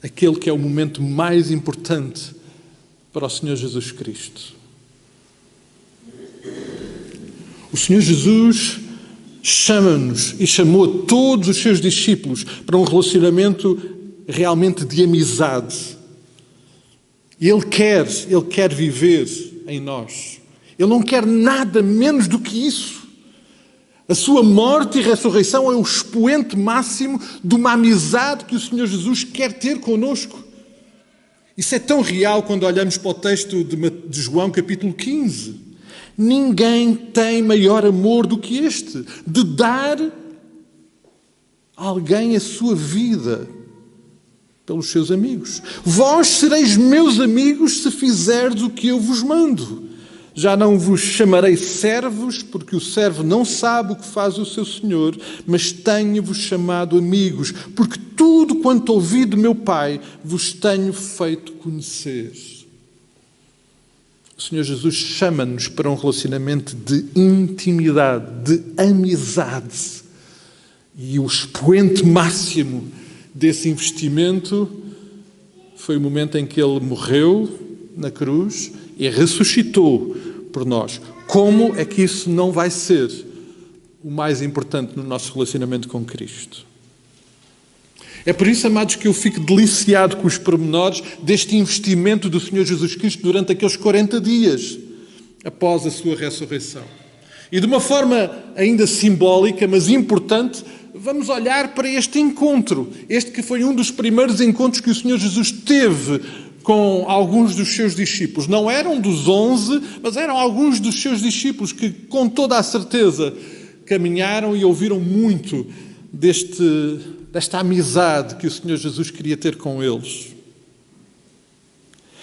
aquele que é o momento mais importante para o Senhor Jesus Cristo? O Senhor Jesus chama-nos e chamou todos os seus discípulos para um relacionamento realmente de amizade. E Ele quer viver em nós. Ele não quer nada menos do que isso. A sua morte e ressurreição é o expoente máximo de uma amizade que o Senhor Jesus quer ter connosco. Isso é tão real quando olhamos para o texto de João capítulo 15. Ninguém tem maior amor do que este, de dar a alguém a sua vida pelos seus amigos. Vós sereis meus amigos se fizerdes o que eu vos mando. Já não vos chamarei servos, porque o servo não sabe o que faz o seu senhor, mas tenho-vos chamado amigos, porque tudo quanto ouvi do meu Pai vos tenho feito conhecer. O Senhor Jesus chama-nos para um relacionamento de intimidade, de amizade. E o expoente máximo desse investimento foi o momento em que Ele morreu na cruz e ressuscitou por nós. Como é que isso não vai ser o mais importante no nosso relacionamento com Cristo? É por isso, amados, que eu fico deliciado com os pormenores deste investimento do Senhor Jesus Cristo durante aqueles 40 dias após a sua ressurreição. E de uma forma ainda simbólica, mas importante, vamos olhar para este encontro. Este que foi um dos primeiros encontros que o Senhor Jesus teve com alguns dos seus discípulos. Não eram dos 11, mas eram alguns dos seus discípulos que, com toda a certeza, caminharam e ouviram muito desta amizade que o Senhor Jesus queria ter com eles.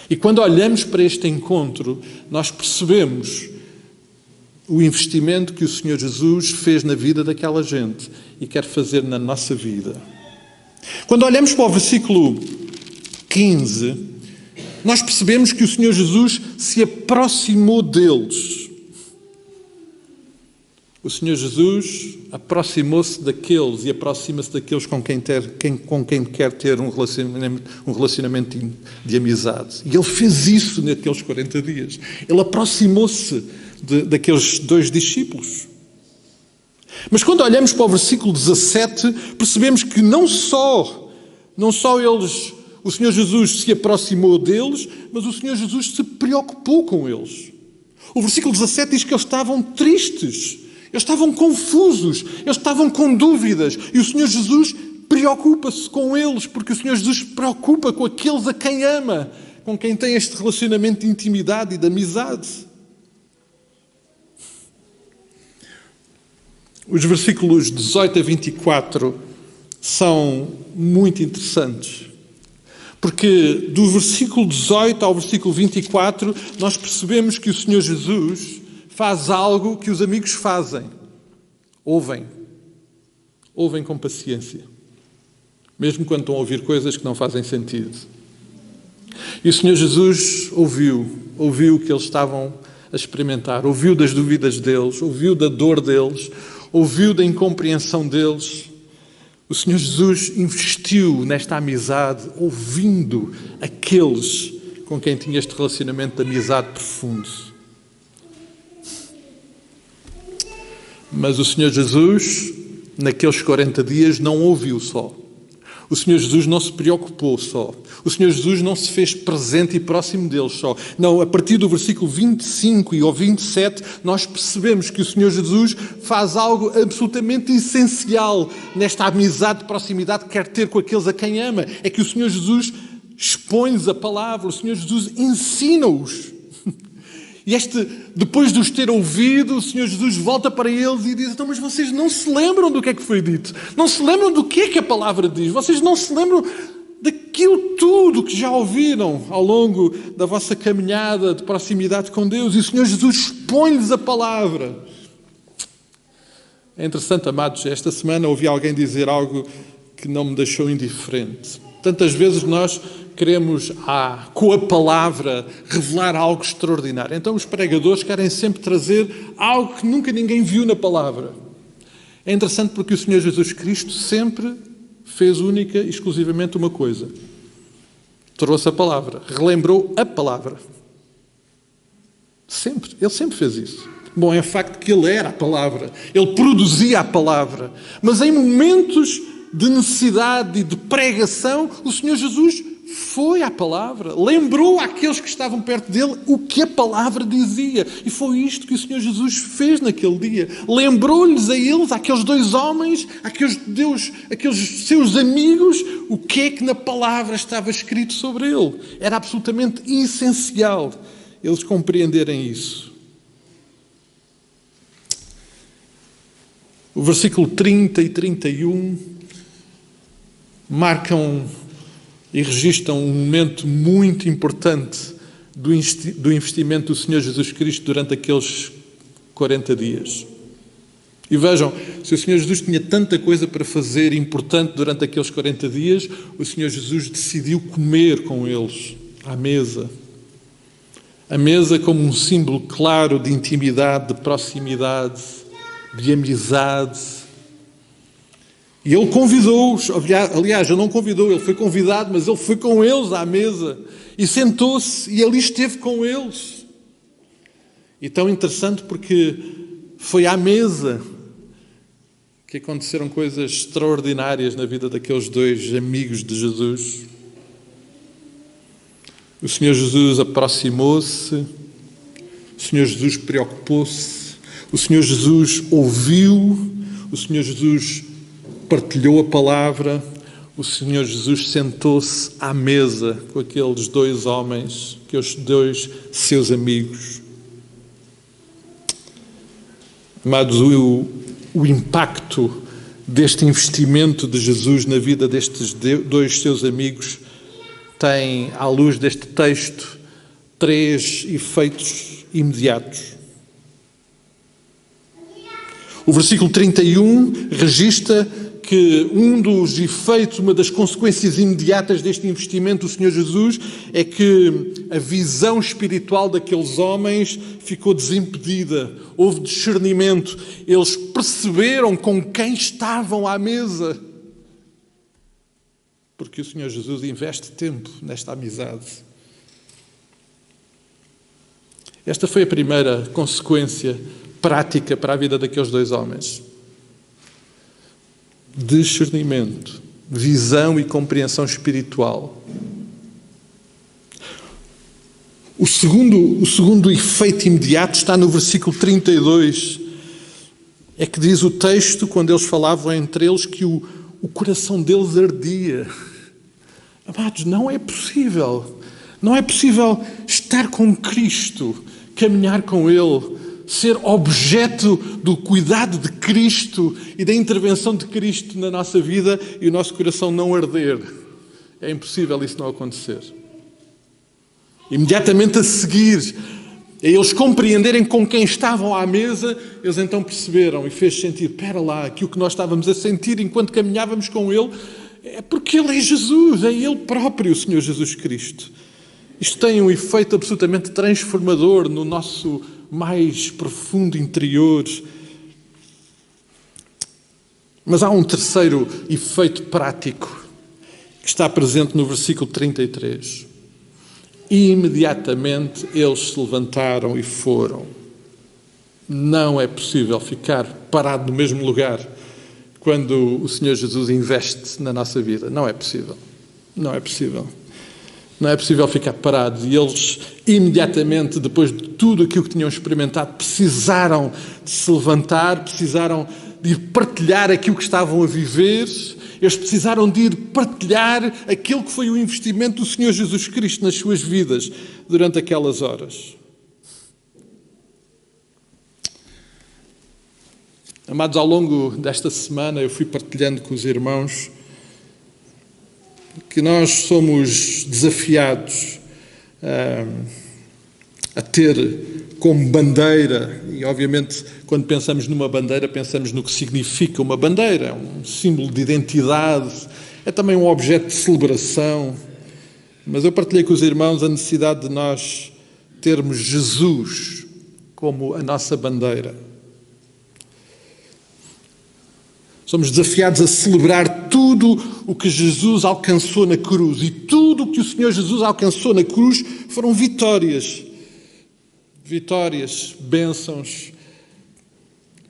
E quando olhamos para este encontro, nós percebemos o investimento que o Senhor Jesus fez na vida daquela gente e quer fazer na nossa vida. Quando olhamos para o versículo 15, nós percebemos que o Senhor Jesus se aproximou deles. O Senhor Jesus aproximou-se daqueles e aproxima-se daqueles com quem quer ter um relacionamento de amizade. E Ele fez isso naqueles 40 dias. Ele aproximou-se daqueles dois discípulos. Mas quando olhamos para o versículo 17, percebemos que não só eles, o Senhor Jesus se aproximou deles, mas o Senhor Jesus se preocupou com eles. O versículo 17 diz que eles estavam tristes, eles estavam confusos, eles estavam com dúvidas. E o Senhor Jesus preocupa-se com eles, porque o Senhor Jesus se preocupa com aqueles a quem ama, com quem tem este relacionamento de intimidade e de amizade. Os versículos 18 a 24 são muito interessantes, porque do versículo 18 ao versículo 24 nós percebemos que o Senhor Jesus faz algo que os amigos fazem. Ouvem com paciência, mesmo quando estão a ouvir coisas que não fazem sentido. E o Senhor Jesus ouviu o que eles estavam a experimentar, ouviu das dúvidas deles, ouviu da dor deles, ouviu da incompreensão deles, O Senhor Jesus investiu nesta amizade, ouvindo aqueles com quem tinha este relacionamento de amizade profundo. Mas o Senhor Jesus, naqueles 40 dias, não ouviu só. O Senhor Jesus não se preocupou só. O Senhor Jesus não se fez presente e próximo deles só. Não, a partir do versículo 25 e ao 27, nós percebemos que o Senhor Jesus faz algo absolutamente essencial nesta amizade de proximidade que quer ter com aqueles a quem ama. É que o Senhor Jesus expõe-lhes a palavra, o Senhor Jesus ensina-os. E depois de os ter ouvido, o Senhor Jesus volta para eles e diz: então, mas vocês não se lembram do que é que foi dito? Não se lembram do que é que a palavra diz? Vocês não se lembram daquilo tudo que já ouviram ao longo da vossa caminhada de proximidade com Deus? E o Senhor Jesus expõe-lhes a palavra. É interessante, amados, esta semana ouvi alguém dizer algo que não me deixou indiferente. Tantas vezes nós queremos, com a palavra, revelar algo extraordinário. Então os pregadores querem sempre trazer algo que nunca ninguém viu na palavra. É interessante porque o Senhor Jesus Cristo sempre fez única e exclusivamente uma coisa. Trouxe a palavra, relembrou a palavra. Sempre, ele sempre fez isso. Bom, é facto que ele era a palavra, ele produzia a palavra, mas em momentos de necessidade e de pregação, o Senhor Jesus foi à palavra, lembrou àqueles que estavam perto dele o que a palavra dizia. E foi isto que o Senhor Jesus fez naquele dia. Lembrou-lhes a eles, àqueles dois homens, aqueles seus amigos, o que é que na palavra estava escrito sobre ele. Era absolutamente essencial eles compreenderem isso. O versículo 30 e 31 marcam e registram um momento muito importante do investimento do Senhor Jesus Cristo durante aqueles 40 dias. E vejam, se o Senhor Jesus tinha tanta coisa para fazer importante durante aqueles 40 dias, o Senhor Jesus decidiu comer com eles à mesa. A mesa como um símbolo claro de intimidade, de proximidade, de amizade. E ele convidou-os, aliás, ele não convidou, ele foi convidado, mas ele foi com eles à mesa e sentou-se e ali esteve com eles. E tão interessante porque foi à mesa que aconteceram coisas extraordinárias na vida daqueles dois amigos de Jesus. O Senhor Jesus aproximou-se, o Senhor Jesus preocupou-se, o Senhor Jesus ouviu, o Senhor Jesus partilhou a palavra, o Senhor Jesus sentou-se à mesa com aqueles dois homens, aqueles dois seus amigos. Amados, o impacto deste investimento de Jesus na vida destes dois seus amigos tem, à luz deste texto, 3 efeitos imediatos. O versículo 31 registra que um dos efeitos, uma das consequências imediatas deste investimento do Senhor Jesus é que a visão espiritual daqueles homens ficou desimpedida, houve discernimento, eles perceberam com quem estavam à mesa. Porque o Senhor Jesus investe tempo nesta amizade. Esta foi a primeira consequência prática para a vida daqueles dois homens. Discernimento, visão e compreensão espiritual. O segundo efeito imediato está no versículo 32. É que diz o texto, quando eles falavam entre eles, que o coração deles ardia. Amados, não é possível estar com Cristo, caminhar com Ele, ser objeto do cuidado de Cristo e da intervenção de Cristo na nossa vida e o nosso coração não arder. É impossível isso não acontecer. Imediatamente a seguir, a eles compreenderem com quem estavam à mesa, eles então perceberam e fez sentido, espera lá, aquilo que nós estávamos a sentir enquanto caminhávamos com Ele, é porque Ele é Jesus, é Ele próprio, o Senhor Jesus Cristo. Isto tem um efeito absolutamente transformador no nosso mais profundo interior. Mas há um terceiro efeito prático que está presente no versículo 33. E imediatamente eles se levantaram e foram. Não é possível ficar parado no mesmo lugar quando o Senhor Jesus investe na nossa vida. Não é possível. Não é possível. Não é possível ficar parados. E eles, imediatamente, depois de tudo aquilo que tinham experimentado, precisaram de se levantar, precisaram de ir partilhar aquilo que estavam a viver. Eles precisaram de ir partilhar aquilo que foi o investimento do Senhor Jesus Cristo nas suas vidas durante aquelas horas. Amados, ao longo desta semana eu fui partilhando com os irmãos que nós somos desafiados a ter como bandeira, e obviamente quando pensamos numa bandeira pensamos no que significa uma bandeira, é um símbolo de identidade, é também um objeto de celebração, mas eu partilhei com os irmãos a necessidade de nós termos Jesus como a nossa bandeira. Somos desafiados a celebrar tudo o que Jesus alcançou na cruz. E tudo o que o Senhor Jesus alcançou na cruz foram vitórias. Vitórias, bênçãos.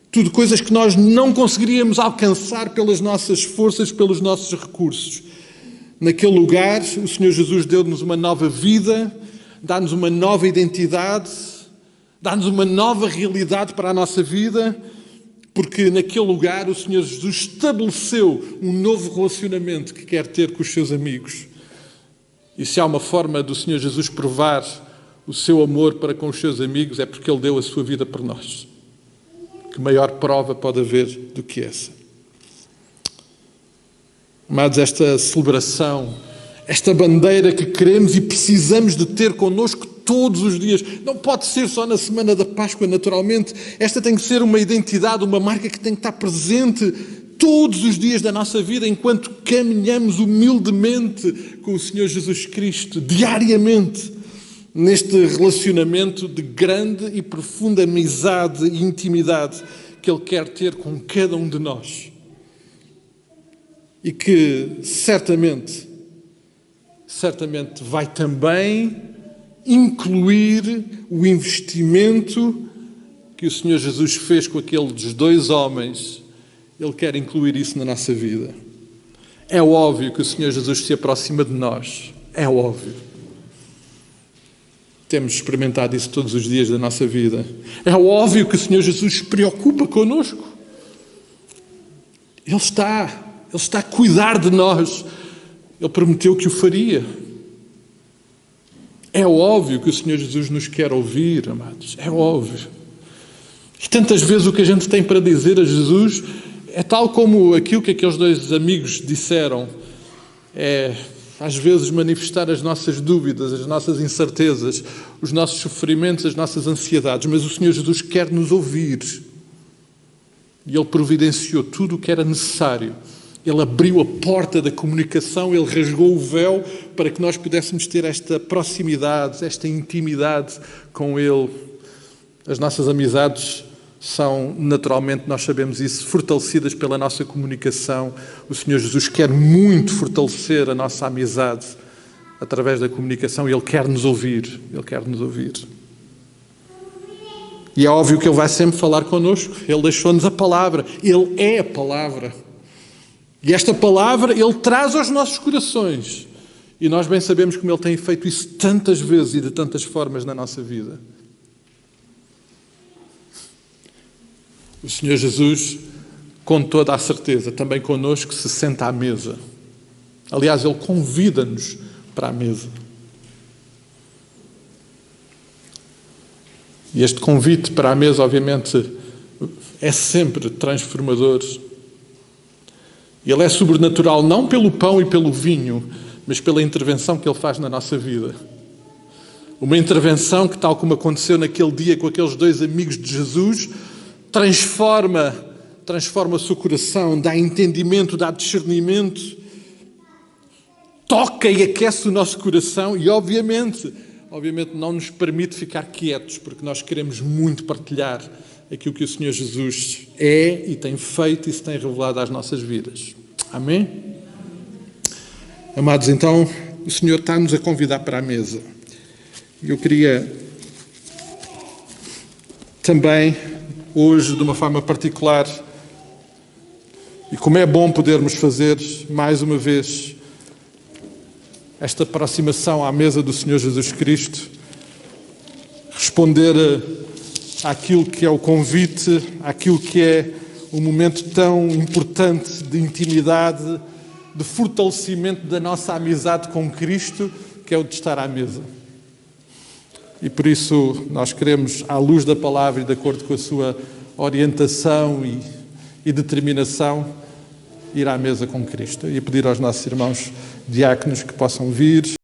Tudo coisas que nós não conseguiríamos alcançar pelas nossas forças, pelos nossos recursos. Naquele lugar, o Senhor Jesus deu-nos uma nova vida, dá-nos uma nova identidade, dá-nos uma nova realidade para a nossa vida. Porque naquele lugar o Senhor Jesus estabeleceu um novo relacionamento que quer ter com os seus amigos. E se há uma forma do Senhor Jesus provar o seu amor para com os seus amigos, é porque Ele deu a sua vida por nós. Que maior prova pode haver do que essa? Amados, esta celebração, esta bandeira que queremos e precisamos de ter connosco todos os dias, não pode ser só na semana da Páscoa, naturalmente. Esta tem que ser uma identidade, uma marca que tem que estar presente todos os dias da nossa vida, enquanto caminhamos humildemente com o Senhor Jesus Cristo, diariamente, neste relacionamento de grande e profunda amizade e intimidade que Ele quer ter com cada um de nós. E que certamente vai também incluir o investimento que o Senhor Jesus fez com aqueles dois homens. Ele quer incluir isso na nossa vida. É óbvio que o Senhor Jesus se aproxima de nós. É óbvio. Temos experimentado isso todos os dias da nossa vida. É óbvio que o Senhor Jesus se preocupa connosco. Ele está a cuidar de nós. Ele prometeu que o faria. É óbvio que o Senhor Jesus nos quer ouvir, amados. É óbvio. E tantas vezes o que a gente tem para dizer a Jesus é tal como aquilo que aqueles dois amigos disseram. É, às vezes, manifestar as nossas dúvidas, as nossas incertezas, os nossos sofrimentos, as nossas ansiedades. Mas o Senhor Jesus quer nos ouvir. E Ele providenciou tudo o que era necessário. Ele abriu a porta da comunicação, Ele rasgou o véu para que nós pudéssemos ter esta proximidade, esta intimidade com Ele. As nossas amizades são, naturalmente, nós sabemos isso, fortalecidas pela nossa comunicação. O Senhor Jesus quer muito fortalecer a nossa amizade através da comunicação e Ele quer nos ouvir. Ele quer nos ouvir. E é óbvio que Ele vai sempre falar connosco. Ele deixou-nos a palavra. Ele é a palavra. E esta palavra Ele traz aos nossos corações. E nós bem sabemos como Ele tem feito isso tantas vezes e de tantas formas na nossa vida. O Senhor Jesus, com toda a certeza, também connosco se senta à mesa. Aliás, Ele convida-nos para a mesa. E este convite para a mesa, obviamente, é sempre transformador. Ele é sobrenatural não pelo pão e pelo vinho, mas pela intervenção que Ele faz na nossa vida. Uma intervenção que, tal como aconteceu naquele dia com aqueles dois amigos de Jesus, transforma o seu coração, dá entendimento, dá discernimento, toca e aquece o nosso coração e, obviamente não nos permite ficar quietos, porque nós queremos muito partilhar aquilo que o Senhor Jesus é e tem feito e se tem revelado às nossas vidas. Amém? Amados, então, o Senhor está-nos a convidar para a mesa. Eu queria também, hoje, de uma forma particular, e como é bom podermos fazer, mais uma vez, esta aproximação à mesa do Senhor Jesus Cristo, responder àquilo que é o convite, àquilo que é um momento tão importante de intimidade, de fortalecimento da nossa amizade com Cristo, que é o de estar à mesa. E por isso nós queremos, à luz da palavra e de acordo com a sua orientação e determinação, ir à mesa com Cristo e pedir aos nossos irmãos diáconos que possam vir.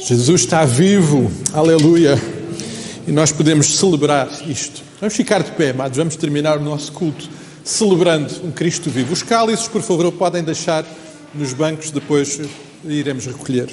Jesus está vivo, aleluia, e nós podemos celebrar isto. Vamos ficar de pé, amados, vamos terminar o nosso culto celebrando um Cristo vivo. Os cálices, por favor, podem deixar nos bancos, depois iremos recolher.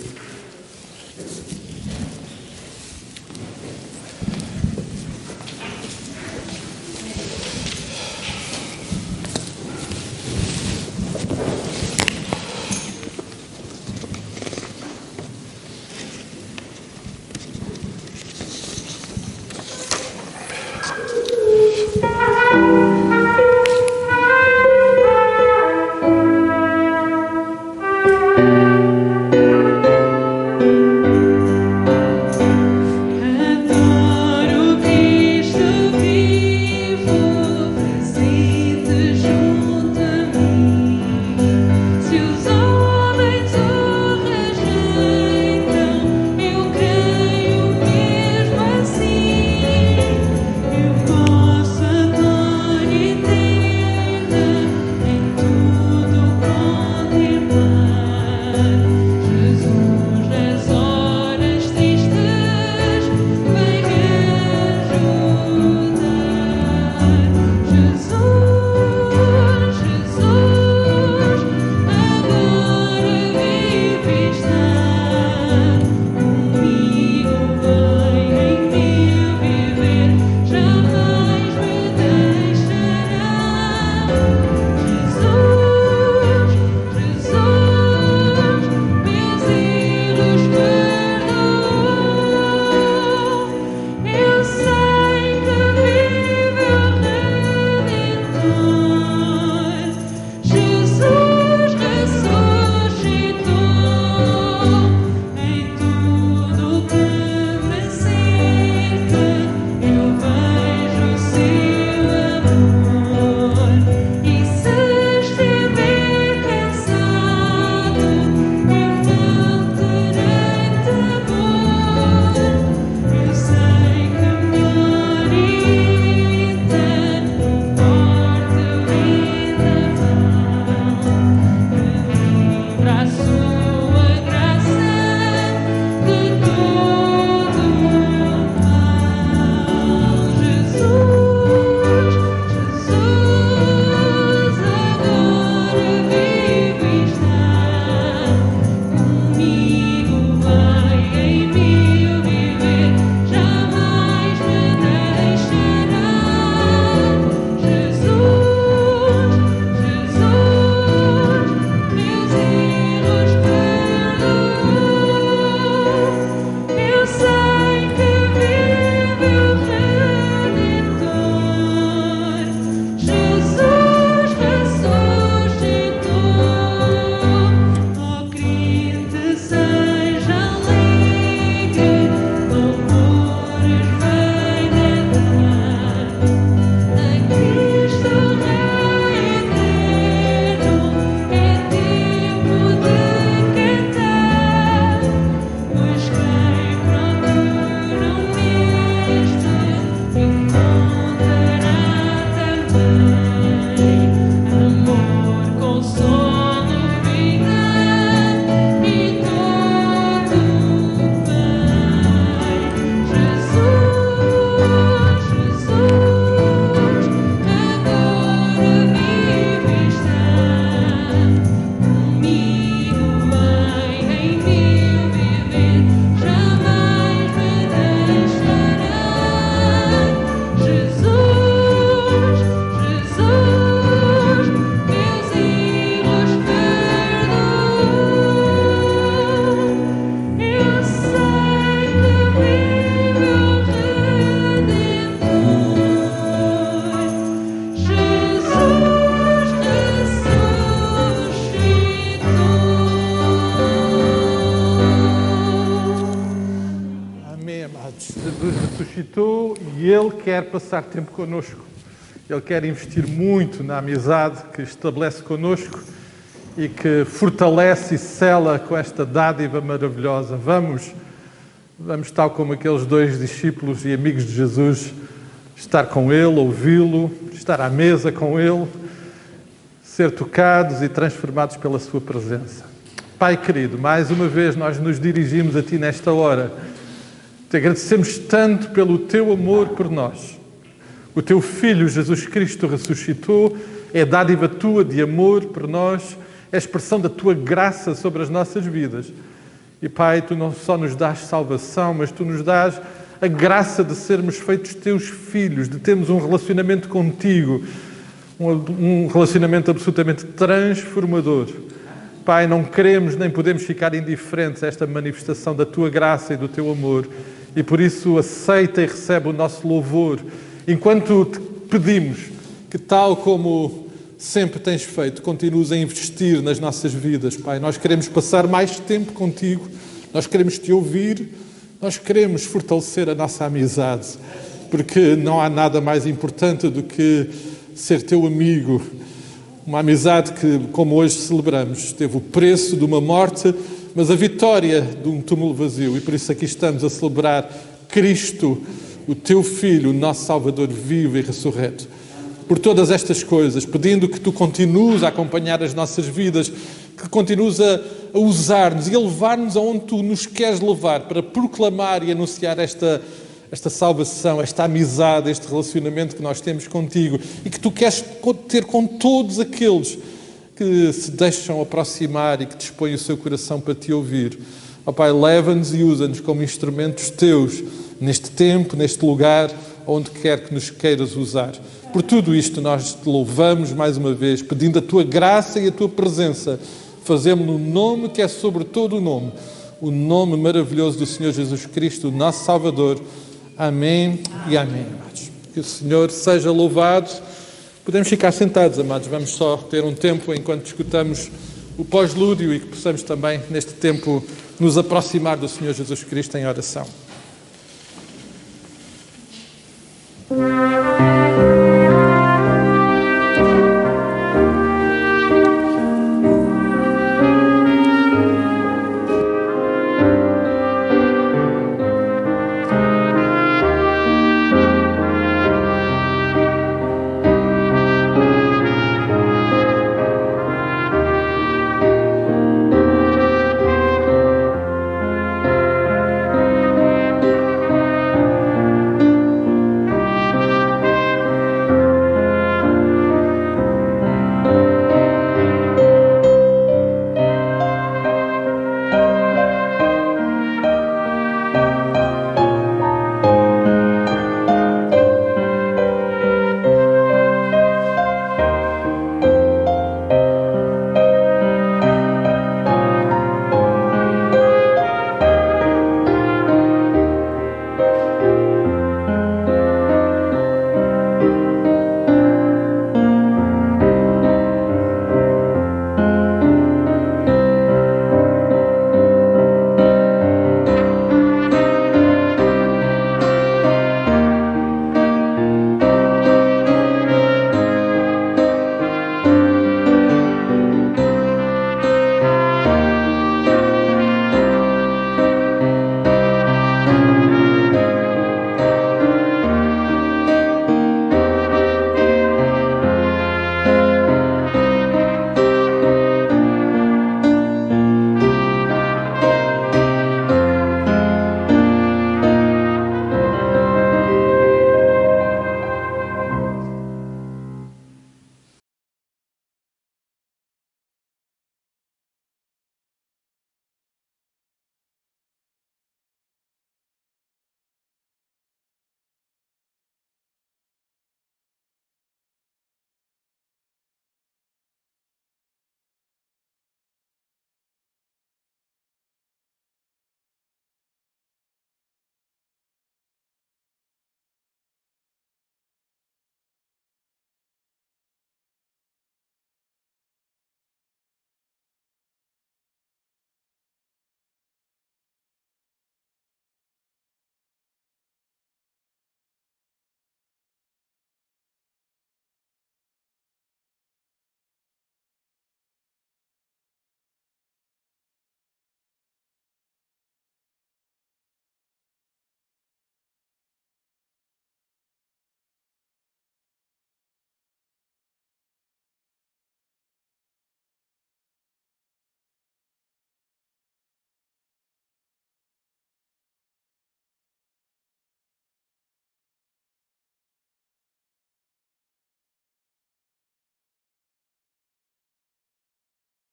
chamou e Ele quer passar tempo connosco. Ele quer investir muito na amizade que estabelece connosco e que fortalece e sela com esta dádiva maravilhosa. Vamos, tal como aqueles 2 discípulos e amigos de Jesus, estar com Ele, ouvi-lo, estar à mesa com Ele, ser tocados e transformados pela sua presença. Pai querido, mais uma vez nós nos dirigimos a Ti nesta hora. Te agradecemos tanto pelo Teu amor por nós. O Teu Filho Jesus Cristo ressuscitou, é dádiva Tua de amor por nós, é a expressão da Tua graça sobre as nossas vidas. E Pai, Tu não só nos dás salvação, mas Tu nos dás a graça de sermos feitos Teus filhos, de termos um relacionamento contigo, um relacionamento absolutamente transformador. Pai, não queremos nem podemos ficar indiferentes a esta manifestação da Tua graça e do Teu amor. E por isso aceita e recebe o nosso louvor, enquanto Te pedimos que, tal como sempre tens feito, continues a investir nas nossas vidas, Pai. Nós queremos passar mais tempo contigo, nós queremos Te ouvir, nós queremos fortalecer a nossa amizade, porque não há nada mais importante do que ser Teu amigo. Uma amizade que, como hoje celebramos, teve o preço de uma morte, mas a vitória de um túmulo vazio. E por isso aqui estamos a celebrar Cristo, o Teu Filho, o nosso Salvador vivo e ressurreto. Por todas estas coisas, pedindo que Tu continues a acompanhar as nossas vidas, que continues a usar-nos e a levar-nos aonde Tu nos queres levar, para proclamar e anunciar esta salvação, esta amizade, este relacionamento que nós temos contigo e que Tu queres ter com todos aqueles que se deixam aproximar e que dispõem o seu coração para Te ouvir. Ó Pai, leva-nos e usa-nos como instrumentos Teus neste tempo, neste lugar, onde quer que nos queiras usar. Por tudo isto nós Te louvamos mais uma vez, pedindo a Tua graça e a Tua presença. Fazemos no nome que é sobre todo o nome maravilhoso do Senhor Jesus Cristo, o nosso Salvador. Amém e amém, amados. Que o Senhor seja louvado. Podemos ficar sentados, amados. Vamos só ter um tempo enquanto escutamos o pós-lúdio e que possamos também, neste tempo, nos aproximar do Senhor Jesus Cristo em oração.